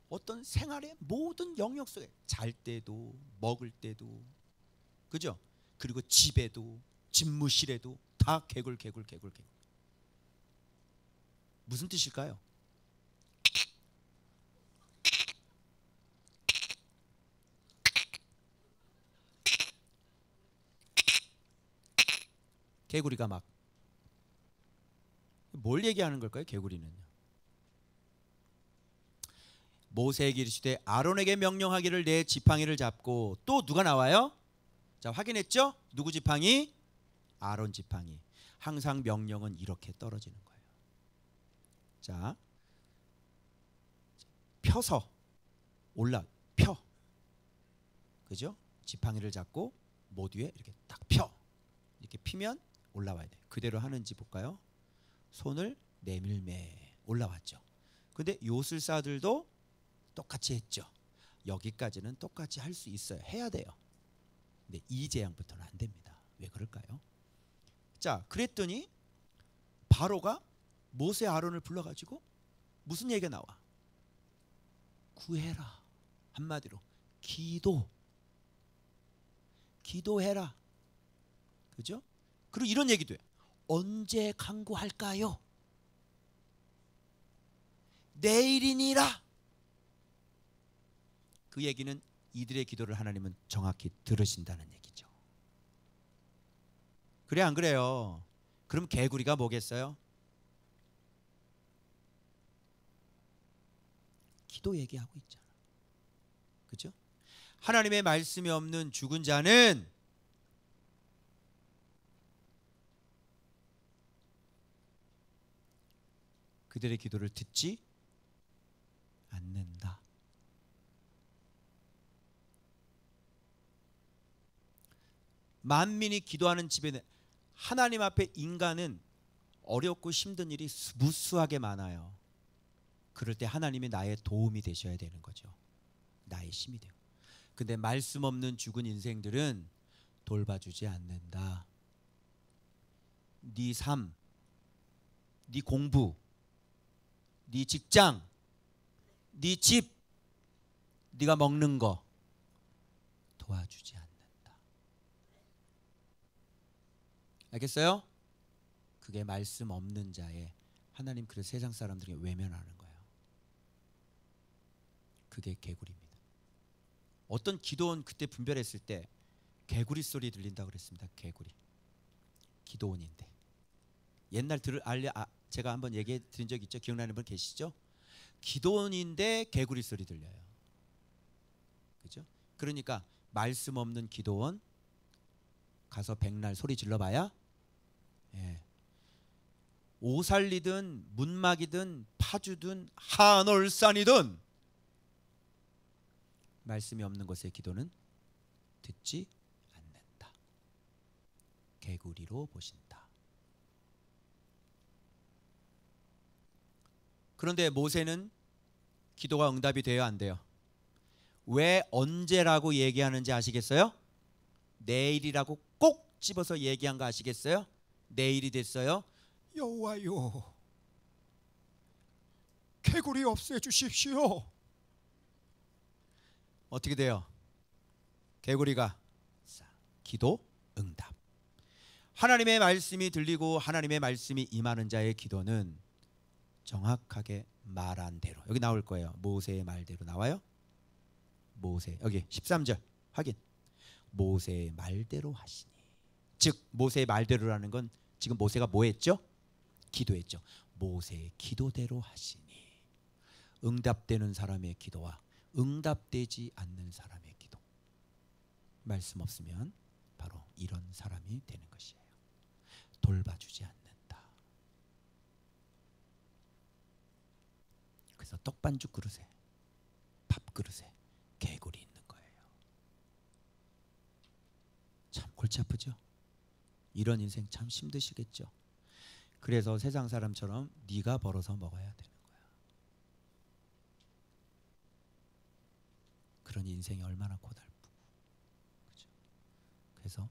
어떤 생활의 모든 영역 속에 잘 때도 먹을 때도, 그죠? 그리고 집에도 집무실에도 다 개굴. 무슨 뜻일까요? 개구리가 막 뭘 얘기하는 걸까요? 개구리는 모세에게 이르시되 아론에게 명령하기를 내 지팡이를 잡고, 또 누가 나와요? 자, 확인했죠? 누구 지팡이? 아론 지팡이. 항상 명령은 이렇게 떨어지는 거예요. 자, 펴서 펴, 그죠? 지팡이를 잡고 못 위에 이렇게 딱 펴. 이렇게 피면 올라와야 돼. 그대로 하는지 볼까요? 손을 내밀매 올라왔죠. 근데 요술사들도 똑같이 했죠. 여기까지는 똑같이 할 수 있어요. 해야 돼요. 근데 이 재앙부터는 안 됩니다. 왜 그럴까요? 자, 그랬더니 바로가 모세 아론을 불러가지고 무슨 얘기가 나와? 구해라. 한마디로 기도해라. 그죠? 그리고 이런 얘기도 해요. 언제 강구할까요? 내일이니라. 그 얘기는 이들의 기도를 하나님은 정확히 들으신다는 얘기죠. 그래 안 그래요? 그럼 개구리가 뭐겠어요? 기도 얘기하고 있잖아. 그죠? 하나님의 말씀이 없는 죽은 자는 그들의 기도를 듣지 않는다. 만민이 기도하는 집에는 하나님 앞에 인간은 어렵고 힘든 일이 무수하게 많아요. 그럴 때 하나님이 나의 도움이 되셔야 되는 거죠. 나의 힘이 되고. 근데 말씀 없는 죽은 인생들은 돌봐주지 않는다. 네 삶, 네 공부, 네 직장, 네 집, 네가 먹는 거 도와주지 않는다. 알겠어요? 그게 말씀 없는 자의 하나님 그 세상 사람들이 외면하는 거예요. 그게 개구리입니다. 어떤 기도원 그때 분별했을 때 개구리 소리 들린다고 그랬습니다. 개구리. 기도원인데. 옛날 제가 한번 얘기해 드린 적 있죠? 기억나는 분 계시죠? 기도원인데 개구리 소리 들려요. 그죠? 그러니까 말씀 없는 기도원 가서 백날 소리 질러봐야, 예, 오살리든 문막이든 파주든 한올산이든 말씀이 없는 곳의 기도는 듣지 않는다. 개구리로 보신다. 그런데 모세는 기도가 응답이 돼요, 안 돼요? 왜 언제라고 얘기하는지 아시겠어요? 내일이라고 꼭 집어서 얘기한 거 아시겠어요? 내일이 됐어요. 여호와여, 개구리 없애주십시오. 어떻게 돼요? 개구리가 기도 응답. 하나님의 말씀이 들리고 하나님의 말씀이 임하는 자의 기도는 정확하게 말한 대로, 여기 나올 거예요. 모세의 말대로 나와요. 모세, 여기 13절 확인. 모세의 말대로 하시니. 즉 모세의 말대로라는 건 지금 모세가 뭐 했죠? 기도했죠. 모세의 기도대로 하시니. 응답되는 사람의 기도와 응답되지 않는 사람의 기도, 말씀 없으면 바로 이런 사람이 되는 것이에요. 돌봐주지 않는다. 그래서 떡반죽 그릇에, 밥 그릇에 개구리 있는 거예요. 참 골치 아프죠? 이런 인생 참 힘드시겠죠? 그래서 세상 사람처럼 네가 벌어서 먹어야 되는 거야. 그런 인생이 얼마나 고달프고, 그죠? 그래서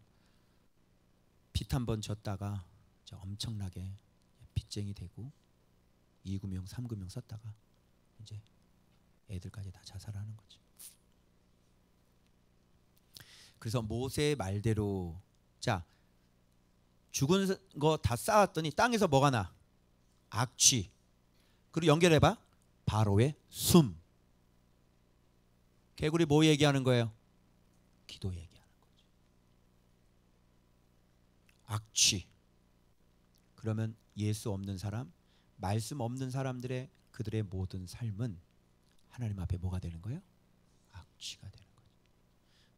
빚 한 번 졌다가 엄청나게 빚쟁이 되고 2금융, 3금융 썼다가 이제 애들까지 다 자살하는 거죠. 그래서 모세의 말대로, 자, 죽은 거 다 쌓았더니 땅에서 뭐가 나? 악취. 그리고 연결해봐. 바로의 숨. 개구리 뭐 얘기하는 거예요? 기도 얘기하는 거죠. 악취. 그러면 예수 없는 사람, 말씀 없는 사람들의 그들의 모든 삶은 하나님 앞에 뭐가 되는 거예요? 악취가 되는 거죠.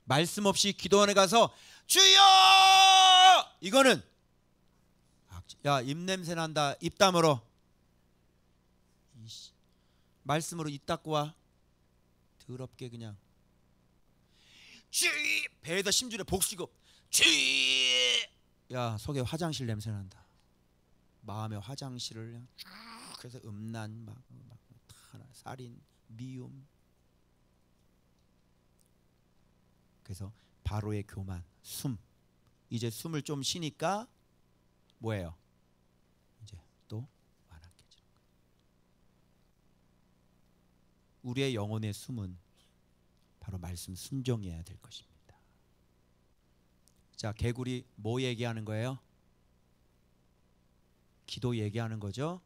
말씀 없이 기도원에 가서 주여! 이거는 악취. 야, 입냄새 난다. 입 다물어. 말씀으로 입 닦고 와. 더럽게 그냥. 쥐! 배에다 심줄에 복식업. 쥐! 야, 속에 화장실 냄새 난다. 마음의 화장실을 그냥 쭉 해서 음란, 막 살인, 미움. 그래서 바로의 교만, 숨. 이제 숨을 좀 쉬니까 뭐예요? 이제 또 완악해지는 거예요. 우리의 영혼의 숨은 바로 말씀 순종해야 될 것입니다. 자, 개구리 뭐 얘기하는 거예요? 기도 얘기하는 거죠.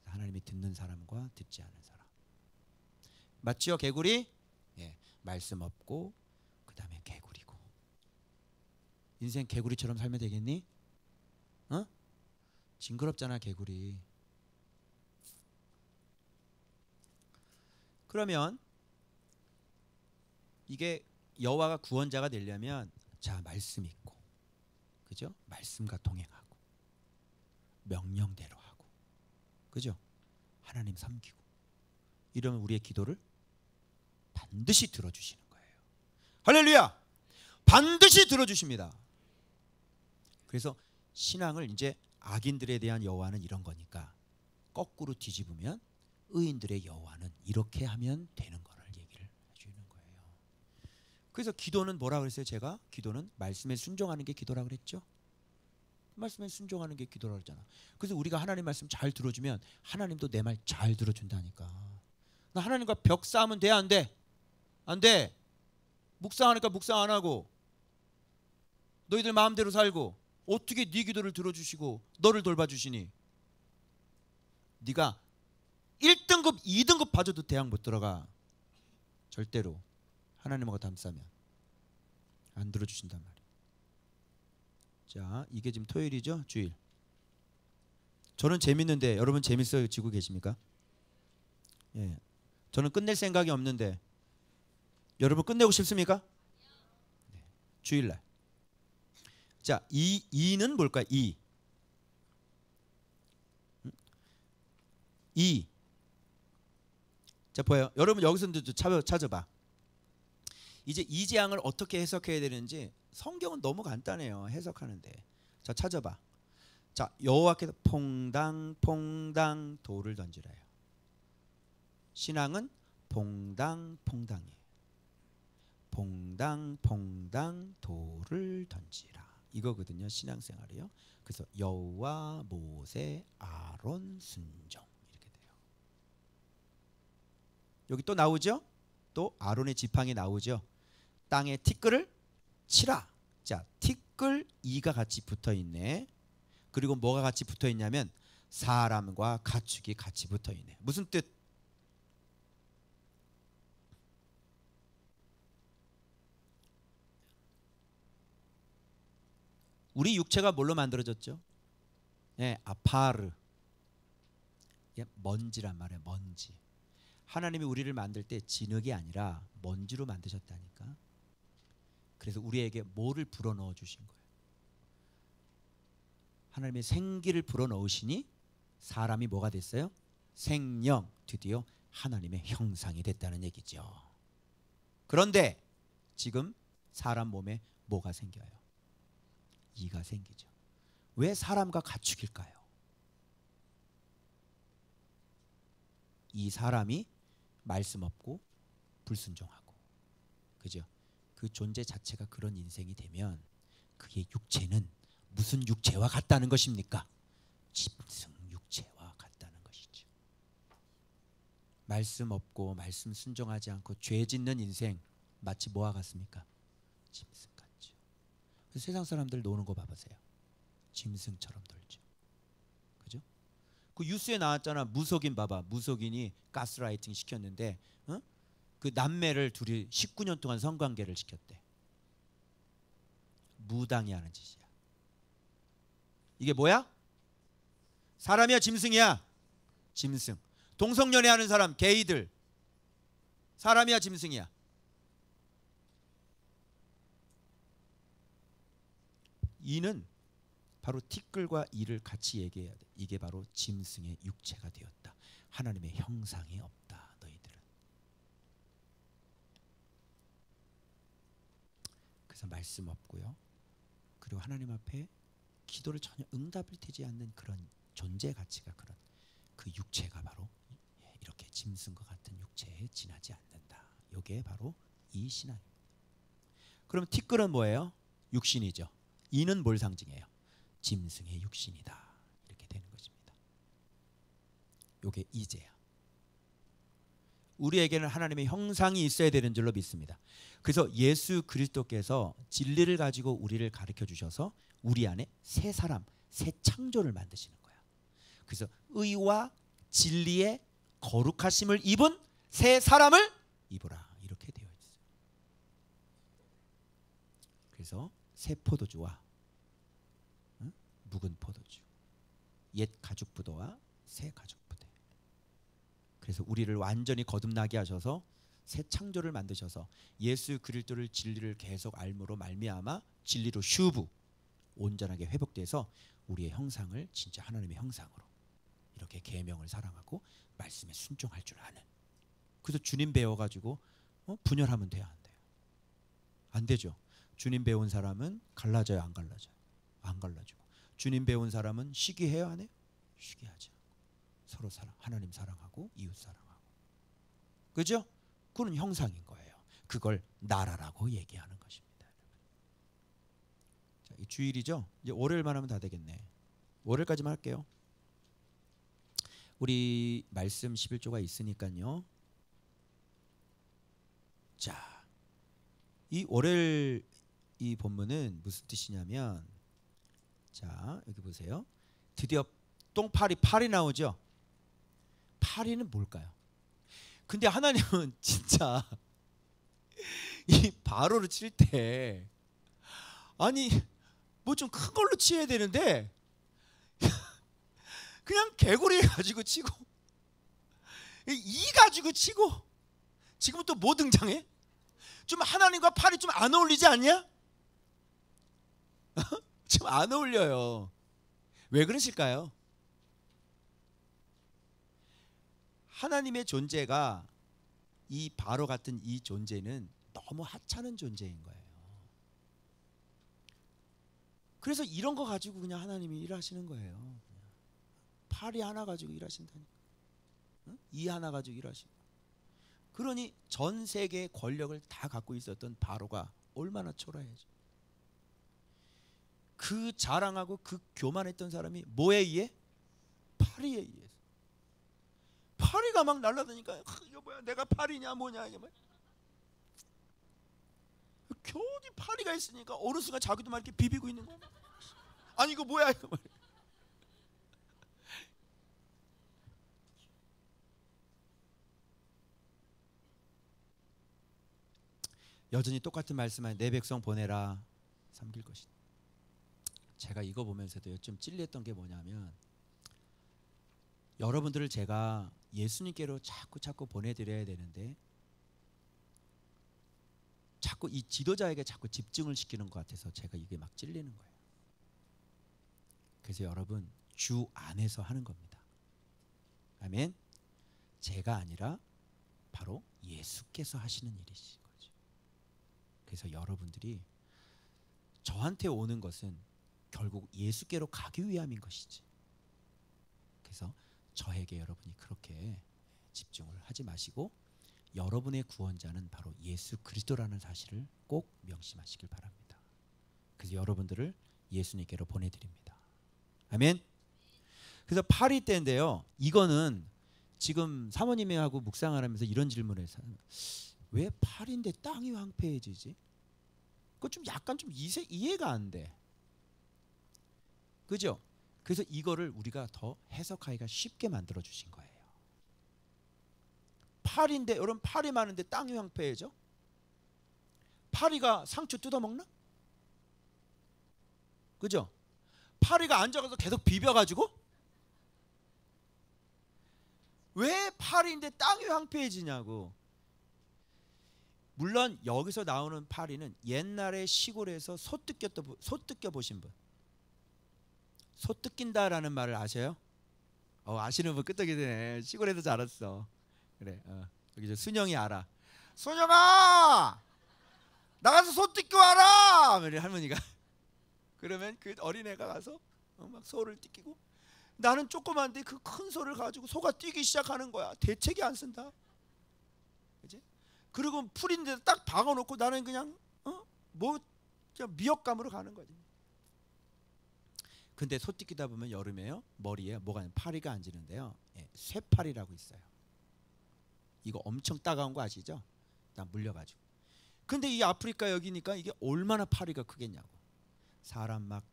하나님이 듣는 사람과 듣지 않은 사람. 맞지요, 개구리? 예, 말씀 없고 그 다음에 개구리고. 인생 개구리처럼 살면 되겠니? 어? 징그럽잖아, 개구리. 그러면 이게 여호와가 구원자가 되려면, 자, 말씀 있고, 그죠? 말씀과 동행하고 명령대로 하고, 그죠? 하나님 섬기고, 이러면 우리의 기도를 반드시 들어주시는 거예요. 할렐루야! 반드시 들어주십니다. 그래서 신앙을 이제 악인들에 대한 여호와는 이런 거니까 거꾸로 뒤집으면 의인들의 여호와는 이렇게 하면 되는 거를 얘기를 해주는 거예요. 그래서 기도는 뭐라 그랬어요? 제가 기도는 말씀에 순종하는 게 기도라 그랬죠. 말씀에 순종하는 게 기도라고 했잖아. 그래서 우리가 하나님 말씀 잘 들어주면 하나님도 내 말 잘 들어준다니까. 나 하나님과 벽 싸우면 돼, 안 돼? 안 돼. 묵상하니까 묵상 안 하고 너희들 마음대로 살고 어떻게 네 기도를 들어주시고 너를 돌봐주시니? 네가 1등급 2등급 봐줘도 대학 못 들어가. 절대로. 하나님하고 담싸면 안 들어주신단 말이에요. 자, 이게 지금 토요일이죠? 주일. 저는 재밌는데 여러분 재밌어지고 계십니까? 예, 저는 끝낼 생각이 없는데 여러분 끝내고 싶습니까? 네, 주일날. 자, 이는 뭘까요? 이. 자, 보여요. 여러분 여기서 찾아봐. 이제 이 재앙을 어떻게 해석해야 되는지 성경은 너무 간단해요. 해석하는데. 자, 찾아봐. 자, 여호와께서 퐁당퐁당 돌을 던지라요. 신앙은 퐁당퐁당이에요. 퐁당퐁당 돌을 던지라. 이거거든요. 신앙생활이요. 그래서 여호와, 모세, 아론, 순종 이렇게 돼요. 여기 또 나오죠? 또 아론의 지팡이 나오죠. 땅에 티끌을 치라. 자, 티끌 이가 같이 붙어 있네. 그리고 뭐가 같이 붙어 있냐면 사람과 가축이 같이 붙어 있네. 무슨 뜻? 우리 육체가 뭘로 만들어졌죠? 네, 아파르. 먼지란 말이에요. 먼지. 하나님이 우리를 만들 때 진흙이 아니라 먼지로 만드셨다니까. 그래서 우리에게 뭐를 불어넣어 주신 거예요? 하나님의 생기를 불어넣으시니 사람이 뭐가 됐어요? 생명. 드디어 하나님의 형상이 됐다는 얘기죠. 그런데 지금 사람 몸에 뭐가 생겨요? 이가 생기죠. 왜 사람과 가축일까요? 이 사람이 말씀 없고 불순종하고, 그죠? 그 존재 자체가 그런 인생이 되면 그의 육체는 무슨 육체와 같다는 것입니까? 짐승 육체와 같다는 것이죠. 말씀 없고 말씀 순종하지 않고 죄 짓는 인생 마치 뭐와 같습니까? 짐승 같죠. 세상 사람들 노는 거 봐보세요. 짐승처럼 놀죠. 그죠? 그 뉴스에 나왔잖아. 무속인 봐봐. 무속인이 가스라이팅 시켰는데 그 남매를 둘이 19년 동안 성관계를 시켰대. 무당이 하는 짓이야. 이게 뭐야? 사람이야 짐승이야? 짐승. 동성연애하는 사람 게이들 사람이야 짐승이야? 이는 바로 티끌과 이를 같이 얘기해야 돼. 이게 바로 짐승의 육체가 되었다. 하나님의 형상이 없다. 너희들은. 그래서 말씀 없고요. 그리고 하나님 앞에 기도를 전혀 응답을 되지 않는 그런 존재 가치가 그런 그 육체가 바로 이렇게 짐승과 같은 육체에 지나지 않는다. 이게 바로 이 신앙입니다. 그럼 티끌은 뭐예요? 육신이죠. 이는 뭘 상징해요? 짐승의 육신이다. 이렇게 되는 것입니다. 이게 이제야. 우리에게는 하나님의 형상이 있어야 되는 줄로 믿습니다. 그래서 예수 그리스도께서 진리를 가지고 우리를 가르쳐 주셔서 우리 안에 새 사람, 새 창조를 만드시는 거야. 그래서 의와 진리의 거룩하심을 입은 새 사람을 입으라. 이렇게 되어 있어요. 그래서 새 포도주와 묵은 포도주, 옛 가죽 부도와 새 가죽 부대. 그래서 우리를 완전히 거듭나게 하셔서 새 창조를 만드셔서 예수 그리스도를 진리를 계속 알므로 말미암아 진리로 슈브 온전하게 회복돼서 우리의 형상을 진짜 하나님의 형상으로 이렇게 계명을 사랑하고 말씀에 순종할 줄 아는. 그래서 주님 배워가지고 분열하면 돼요, 안 돼요? 안 되죠. 주님 배운 사람은 갈라져요, 안 갈라져요? 안 갈라지고. 주님 배운 사람은 시기해요, 안 해요? 시기하지 않고 서로 하나님 사랑하고 이웃 사랑하고. 그죠? 그건 형상인 거예요. 그걸 나라라고 얘기하는 것입니다. 자, 이 주일이죠. 이제 월요일만 하면 다 되겠네. 월요일까지만 할게요. 우리 말씀 11조가 있으니까요. 자, 이 월요일 이 본문은 무슨 뜻이냐면, 자 여기 보세요. 드디어 똥파리 팔이 나오죠. 파리는 뭘까요? 근데 하나님은 진짜 이 바로를 칠 때 아니 뭐 좀 큰 걸로 치야 되는데 그냥 개구리 가지고 치고 이 가지고 치고. 지금 또 뭐 등장해? 좀 하나님과 팔이 좀 안 어울리지 않냐? 좀 안 어울려요. 왜 그러실까요? 하나님의 존재가 이 바로 같은 이 존재는 너무 하찮은 존재인 거예요. 그래서 이런 거 가지고 그냥 하나님이 일하시는 거예요. 팔이 하나 가지고 일하신다니까. 이 하나 가지고 일하시고. 그러니 전 세계의 권력을 다 갖고 있었던 바로가 얼마나 초라해져. 그 자랑하고 그 교만했던 사람이 뭐에 의해? 파리에 의해서. 파리가 막 날아다니까 이거 뭐야 내가 파리냐 뭐냐 이게 뭐야. 겨우지 파리가 있으니까 어느 순간 자기도 막 이렇게 비비고 있는 거야. 아니 이거 뭐야 이거 뭐야. 여전히 똑같은 말씀하니 내 백성 보내라 섬길 것이다. 제가 이거 보면서도 좀 찔렸던 게 뭐냐면 여러분들을 제가 예수님께로 자꾸 보내드려야 되는데 자꾸 이 지도자에게 자꾸 집중을 시키는 것 같아서 제가 이게 막 찔리는 거예요. 그래서 여러분 주 안에서 하는 겁니다. 아멘. 제가 아니라 바로 예수께서 하시는 일이신 거죠. 그래서 여러분들이 저한테 오는 것은 결국 예수께로 가기 위함인 것이지. 그래서 저에게 여러분이 그렇게 집중을 하지 마시고 여러분의 구원자는 바로 예수 그리스도라는 사실을 꼭 명심하시길 바랍니다. 그래서 여러분들을 예수님께로 보내드립니다. 아멘. 그래서 파리 때인데요. 이거는 지금 사모님하고 묵상을 하면서 이런 질문을 해서 왜 파리인데 땅이 황폐해지지? 그거 좀 약간 좀 이해가 안 돼. 그죠? 그래서 이거를 우리가 더 해석하기가 쉽게 만들어 주신 거예요. 파리인데 여러분 파리 많은데 땅이 황폐해져? 파리가 상추 뜯어먹나? 그죠? 파리가 앉아가서 계속 비벼가지고? 왜 파리인데 땅이 황폐해지냐고. 물론 여기서 나오는 파리는 옛날에 시골에서 소 뜯겨 보신 분. 소 뜯긴다라는 말을 아셔요? 아시는 분 끄떡이 되네. 시골에서 자랐어. 그래. 여기 저 순영이 알아. 순영아, 나가서 소 뜯겨 와라. 우리 할머니가. 그러면 그 어린애가 가서 막 소를 뜯기고 나는 조그만데 그 큰 소를 가지고 소가 뛰기 시작하는 거야. 대책이 안 쓴다. 그지? 그리고 풀인데 딱 박아놓고 나는 그냥 미역감으로 가는 거지. 근데 소 뜯기다 보면 여름에요 머리에 뭐가 파리가 앉는데요. 쇠파리라고 있어요. 이거 엄청 따가운 거 아시죠? 나 물려가지고. 근데 이 아프리카 여기니까 이게 얼마나 파리가 크겠냐고. 사람 막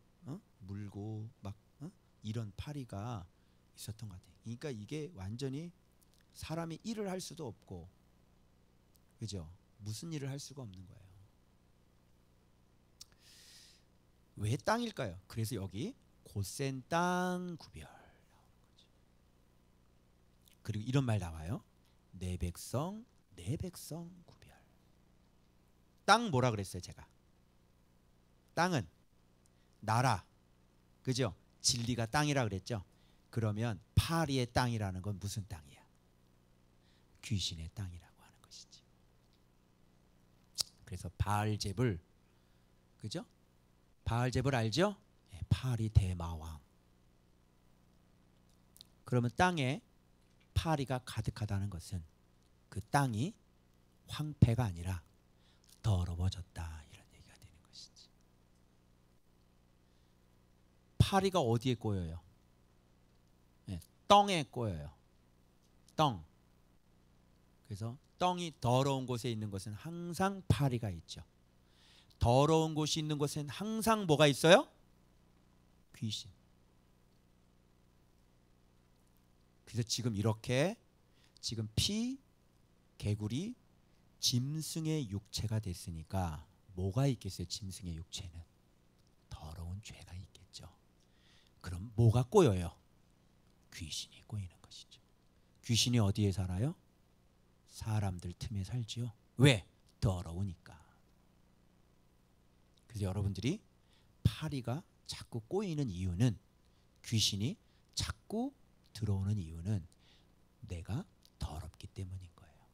물고 막 이런 파리가 있었던 것 같아요. 그러니까 이게 완전히 사람이 일을 할 수도 없고, 그죠? 무슨 일을 할 수가 없는 거예요. 왜 땅일까요? 그래서 여기 고센 땅 구별 나오는 거죠. 그리고 이런 말 나와요. 내 백성 구별. 땅 뭐라 그랬어요 제가? 땅은 나라, 그죠? 진리가 땅이라 그랬죠. 그러면 파리의 땅이라는 건 무슨 땅이야? 귀신의 땅이라고 하는 것이지. 그래서 바알제불, 그죠? 바알제불 알죠? 파리 대마왕. 그러면 땅에 파리가 가득하다는 것은 그 땅이 황폐가 아니라 더러워졌다, 이런 얘기가 되는 것이지. 파리가 어디에 꼬여요? 떵에 꼬여요. 떵. 그래서 떵이 더러운 곳에 있는 것은 항상 파리가 있죠. 더러운 곳이 있는 곳엔 항상 뭐가 있어요? 귀신. 그래서 지금 이렇게 지금 피, 개구리, 짐승의 육체가 됐으니까 뭐가 있겠어요? 짐승의 육체는 더러운 죄가 있겠죠. 그럼 뭐가 꼬여요? 귀신이 꼬이는 것이죠. 귀신이 어디에 살아요? 사람들 틈에 살지요. 왜? 더러우니까. 그래서 여러분들이 파리가 자꾸 꼬이는 이유는, 귀신이 자꾸 들어오는 이유는 내가 더럽기 때문인 거예요.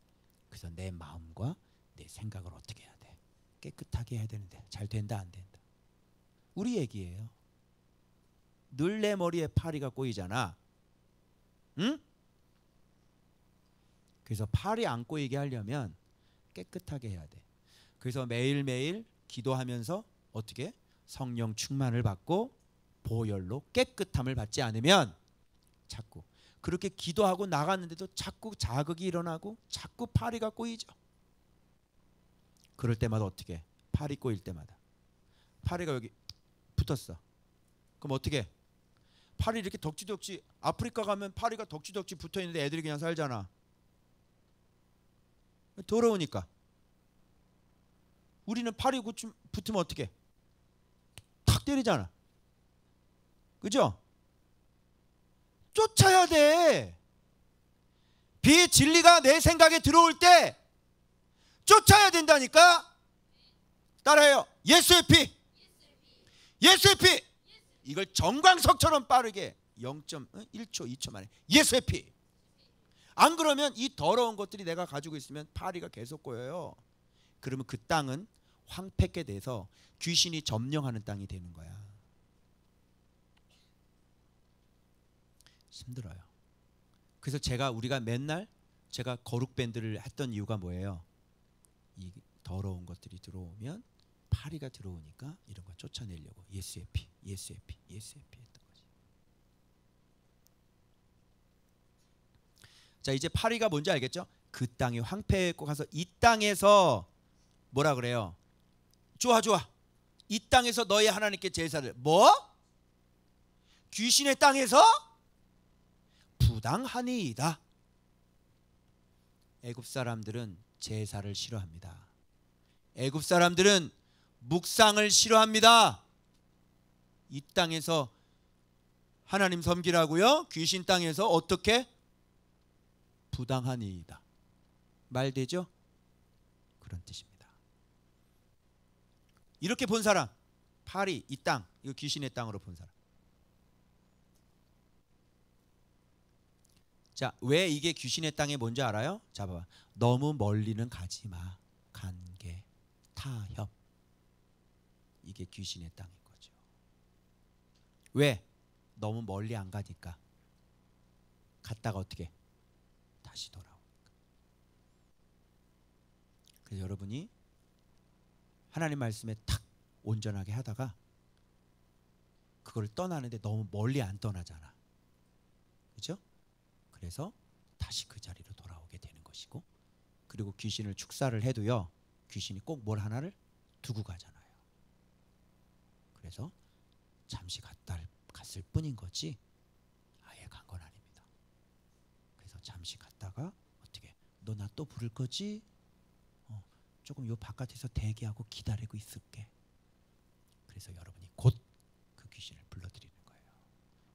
그래서 내 마음과 내 생각을 어떻게 해야 돼? 깨끗하게 해야 되는데 잘 된다 안 된다? 우리 얘기예요. 늘 내 머리에 파리가 꼬이잖아. 응? 그래서 파리 안 꼬이게 하려면 깨끗하게 해야 돼. 그래서 매일매일 기도하면서 어떻게? 성령 충만을 받고 보혈로 깨끗함을 받지 않으면 자꾸 그렇게 기도하고 나갔는데도 자꾸 자극이 일어나고 자꾸 파리가 꼬이죠. 그럴 때마다 어떻게 해? 파리 꼬일 때마다 파리가 여기 붙었어. 그럼 어떻게 해? 파리 이렇게 덕지덕지 아프리카 가면 파리가 덕지덕지 붙어있는데 애들이 그냥 살잖아. 더러우니까. 우리는 파리 붙으면 어떻게 해? 탁 때리잖아. 그죠? 쫓아야 돼. 비진리가 내 생각에 들어올 때 쫓아야 된다니까. 따라해요. 예수의 피. 예수의 피. 이걸 정광석처럼 빠르게 0.1초 2초 만에 예수의 피. 안 그러면 이 더러운 것들이 내가 가지고 있으면 파리가 계속 꼬여요. 그러면 그 땅은 황폐게 돼서 귀신이 점령하는 땅이 되는 거야. 힘들어요. 그래서 우리가 맨날 제가 거룩 밴드를 했던 이유가 뭐예요? 이 더러운 것들이 들어오면 파리가 들어오니까 이런 거 쫓아내려고 예수의 피, 예수의 피, 예수의 피 했던 거지. 자, 이제 파리가 뭔지 알겠죠? 그 땅이 황폐했고 가서 이 땅에서 뭐라 그래요? 좋아. 이 땅에서 너희 하나님께 제사를 뭐? 귀신의 땅에서 부당하니이다. 애굽 사람들은 제사를 싫어합니다. 애굽 사람들은 묵상을 싫어합니다. 이 땅에서 하나님 섬기라고요? 귀신 땅에서 어떻게? 부당하니이다. 말 되죠? 그런 뜻입니다. 이렇게 본 사람, 파리, 이 땅, 이거 귀신의 땅으로 본 사람. 자, 왜 이게 귀신의 땅에 뭔지 알아요? 자, 봐봐. 너무 멀리는 가지 마. 간계, 타협. 이게 귀신의 땅인 거죠. 왜? 너무 멀리 안 가니까. 갔다가 어떻게? 다시 돌아오니까. 그래서 여러분이 하나님 말씀에 탁 온전하게 하다가 그걸 떠나는데 너무 멀리 안 떠나잖아. 그죠? 그래서 다시 그 자리로 돌아오게 되는 것이고, 그리고 귀신을 축사를 해도요, 귀신이 꼭 뭘 하나를 두고 가잖아요. 그래서 잠시 갔을 뿐인 거지 아예 간 건 아닙니다. 그래서 잠시 갔다가 어떻게? 너 나 또 부를 거지? 조금 요 바깥에서 대기하고 기다리고 있을게. 그래서 여러분이 곧 그 귀신을 불러들이는 거예요.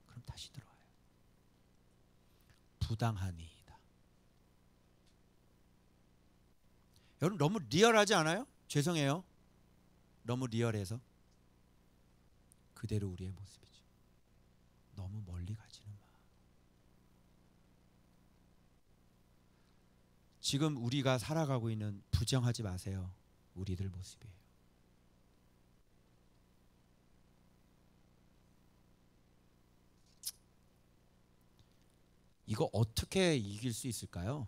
그럼 다시 들어와요. 부당하니이다. 여러분 너무 리얼하지 않아요? 죄송해요. 너무 리얼해서. 그대로 우리의 모습이죠. 너무 멀리 가지는 마. 지금 우리가 살아가고 있는 부정하지 마세요. 우리들 모습이에요. 이거 어떻게 이길 수 있을까요?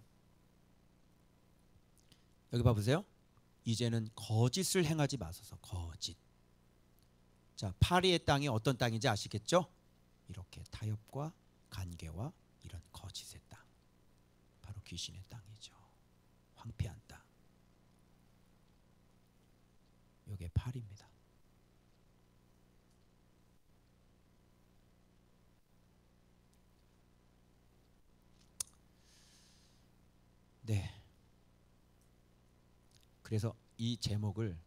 여기 봐보세요. 이제는 거짓을 행하지 마소서. 거짓. 자, 파리의 땅이 어떤 땅인지 아시겠죠? 이렇게 타협과 간계와 이런 거짓의 땅. 바로 귀신의 땅이죠. 황폐한 땅. 이게 파리입니다. 네. 그래서 이 제목을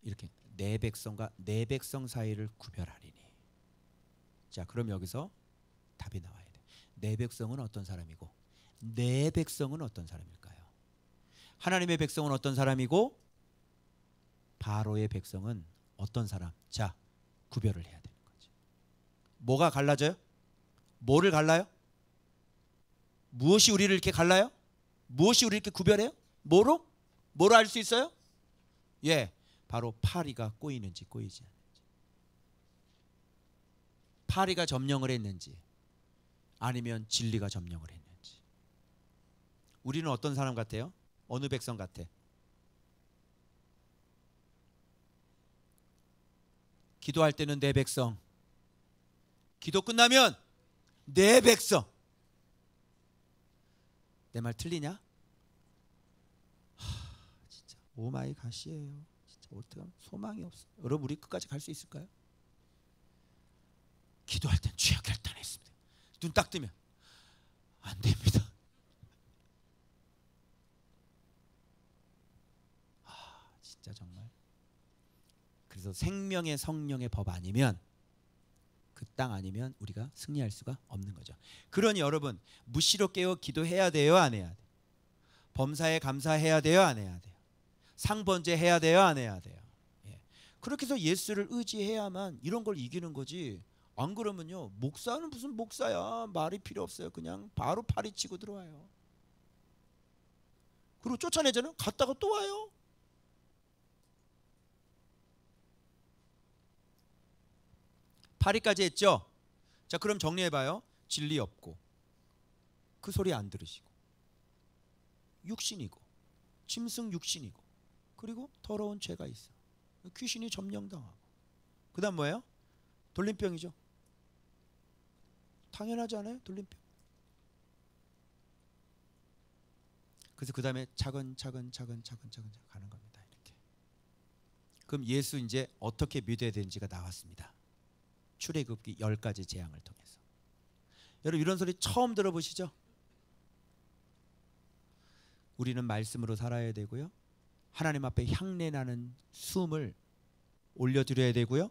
이렇게 내 백성과 내 백성 사이를 구별하리니. 자, 그럼 여기서 답이 나와야 돼. 내 백성은 어떤 사람이고 내 백성은 어떤 사람일까요? 하나님의 백성은 어떤 사람이고 바로의 백성은 어떤 사람? 자, 구별을 해야 되는 거지. 뭐가 갈라져요? 뭐를 갈라요? 무엇이 우리를 이렇게 갈라요? 무엇이 우리를 이렇게 구별해요? 뭐로? 뭐로 알 수 있어요? 예, 바로 파리가 꼬이는지 꼬이지 않는지, 파리가 점령을 했는지 아니면 진리가 점령을 했는지. 우리는 어떤 사람 같아요? 어느 백성 같아? 기도할 때는 내 백성, 기도 끝나면 내 백성. 내 말 틀리냐? 진짜 오마이 갓이에요. 진짜 어떻게 하면 소망이 없어. 여러분 우리 끝까지 갈 수 있을까요? 기도할 땐 죄악 결단했습니다. 눈 딱 뜨면 안 됩니다. 진짜 정말. 그래서 생명의 성령의 법 아니면, 그 땅 아니면 우리가 승리할 수가 없는 거죠. 그러니 여러분 무시로 깨어 기도해야 돼요, 안 해야 돼요? 범사에 감사해야 돼요, 안 해야 돼요? 상번제 해야 돼요, 안 해야 돼요? 예. 그렇게 해서 예수를 의지해야만 이런 걸 이기는 거지. 안 그러면요, 목사는 무슨 목사야, 말이 필요 없어요. 그냥 바로 파리치고 들어와요. 그리고 쫓아내잖아요. 갔다가 또 와요. 파리까지 했죠. 자, 그럼 정리해봐요. 진리 없고, 그 소리 안 들으시고, 육신이고, 짐승 육신이고, 그리고 더러운 죄가 있어. 귀신이 점령당하고. 그 다음 뭐예요? 돌림병이죠. 당연하지 않아요? 돌림병. 그래서 그 다음에 차근차근 가는 겁니다. 이렇게. 그럼 예수 이제 어떻게 믿어야 되는지가 나왔습니다. 출애굽기 10가지 재앙을 통해서. 여러분 이런 소리 처음 들어보시죠? 우리는 말씀으로 살아야 되고요, 하나님 앞에 향내나는 숨을 올려드려야 되고요,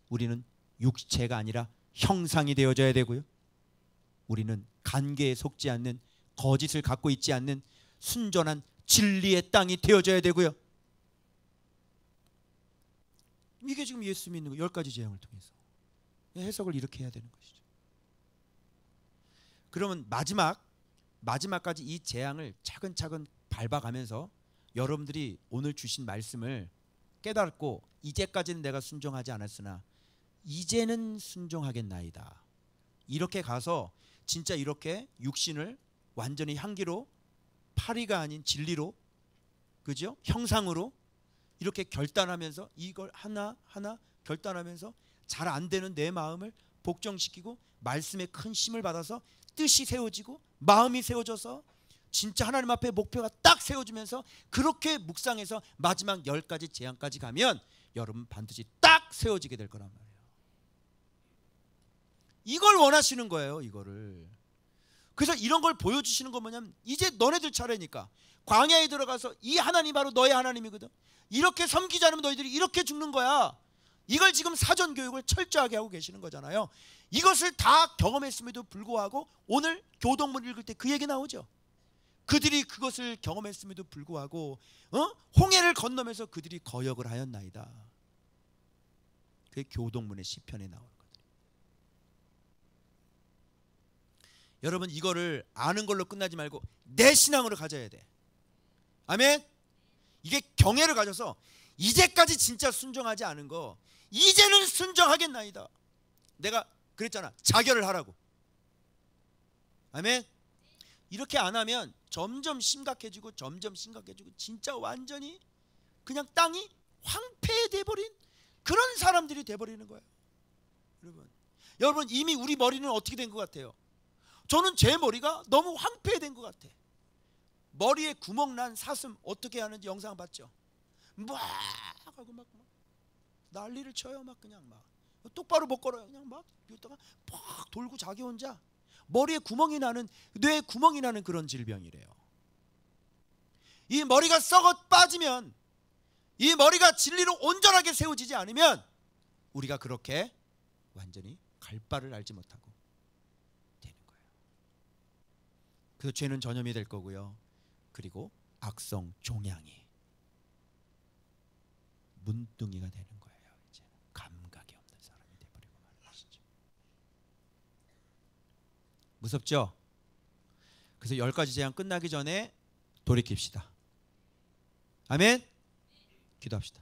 우리는 육체가 아니라 형상이 되어져야 되고요, 우리는 관계에 속지 않는, 거짓을 갖고 있지 않는 순전한 진리의 땅이 되어져야 되고요. 이게 지금 예수 믿는 거 10가지 재앙을 통해서 해석을 이렇게 해야 되는 것이죠. 그러면 마지막까지 이 재앙을 차근차근 밟아가면서 여러분들이 오늘 주신 말씀을 깨닫고, 이제까지는 내가 순종하지 않았으나 이제는 순종하겠나이다. 이렇게 가서 진짜 이렇게 육신을 완전히 향기로, 파리가 아닌 진리로, 그죠? 형상으로 이렇게 결단하면서, 이걸 하나하나 결단하면서 잘 안 되는 내 마음을 복종시키고 말씀에 큰 힘을 받아서 뜻이 세워지고 마음이 세워져서 진짜 하나님 앞에 목표가 딱 세워지면서 그렇게 묵상해서 마지막 10가지 재앙까지 가면 여러분 반드시 딱 세워지게 될 거란 말이에요. 이걸 원하시는 거예요, 이거를. 그래서 이런 걸 보여주시는 건 뭐냐면, 이제 너네들 차례니까 광야에 들어가서 이 하나님 바로 너의 하나님이거든. 이렇게 섬기지 않으면 너희들이 이렇게 죽는 거야. 이걸 지금 사전 교육을 철저하게 하고 계시는 거잖아요. 이것을 다 경험했음에도 불구하고 오늘 교동문 읽을 때 그 얘기 나오죠. 그들이 그것을 경험했음에도 불구하고 홍해를 건너면서 그들이 거역을 하였나이다. 그게 교동문의 시편에 나오는 거죠. 여러분 이거를 아는 걸로 끝나지 말고 내 신앙으로 가져야 돼. 아멘. 이게 경애를 가져서 이제까지 진짜 순종하지 않은 거 이제는 순종하겠나이다. 내가 그랬잖아, 자결을 하라고. 아멘. 이렇게 안 하면 점점 심각해지고 진짜 완전히 그냥 땅이 황폐돼 버린 그런 사람들이 돼 버리는 거예요. 여러분 이미 우리 머리는 어떻게 된 것 같아요? 저는 제 머리가 너무 황폐된 것 같아. 머리에 구멍 난 사슴 어떻게 하는지 영상 봤죠? 막 하고 막 난리를 쳐요. 막 그냥 막 똑바로 못 걸어요. 그냥 막 이러다가 팍 돌고 자기 혼자 머리에 구멍이 나는, 뇌에 구멍이 나는 그런 질병이래요. 이 머리가 썩어 빠지면, 이 머리가 진리로 온전하게 세워지지 않으면 우리가 그렇게 완전히 갈 바를 알지 못하고 되는 거예요. 그래서 죄는 전염이 될 거고요. 그리고 악성 종양이 문둥이가 되는 거예요. 이제 감각이 없는 사람이 되어버리고 마는 것이죠. 무섭죠? 그래서 10가지 재앙 끝나기 전에 돌이킵시다. 아멘. 기도합시다.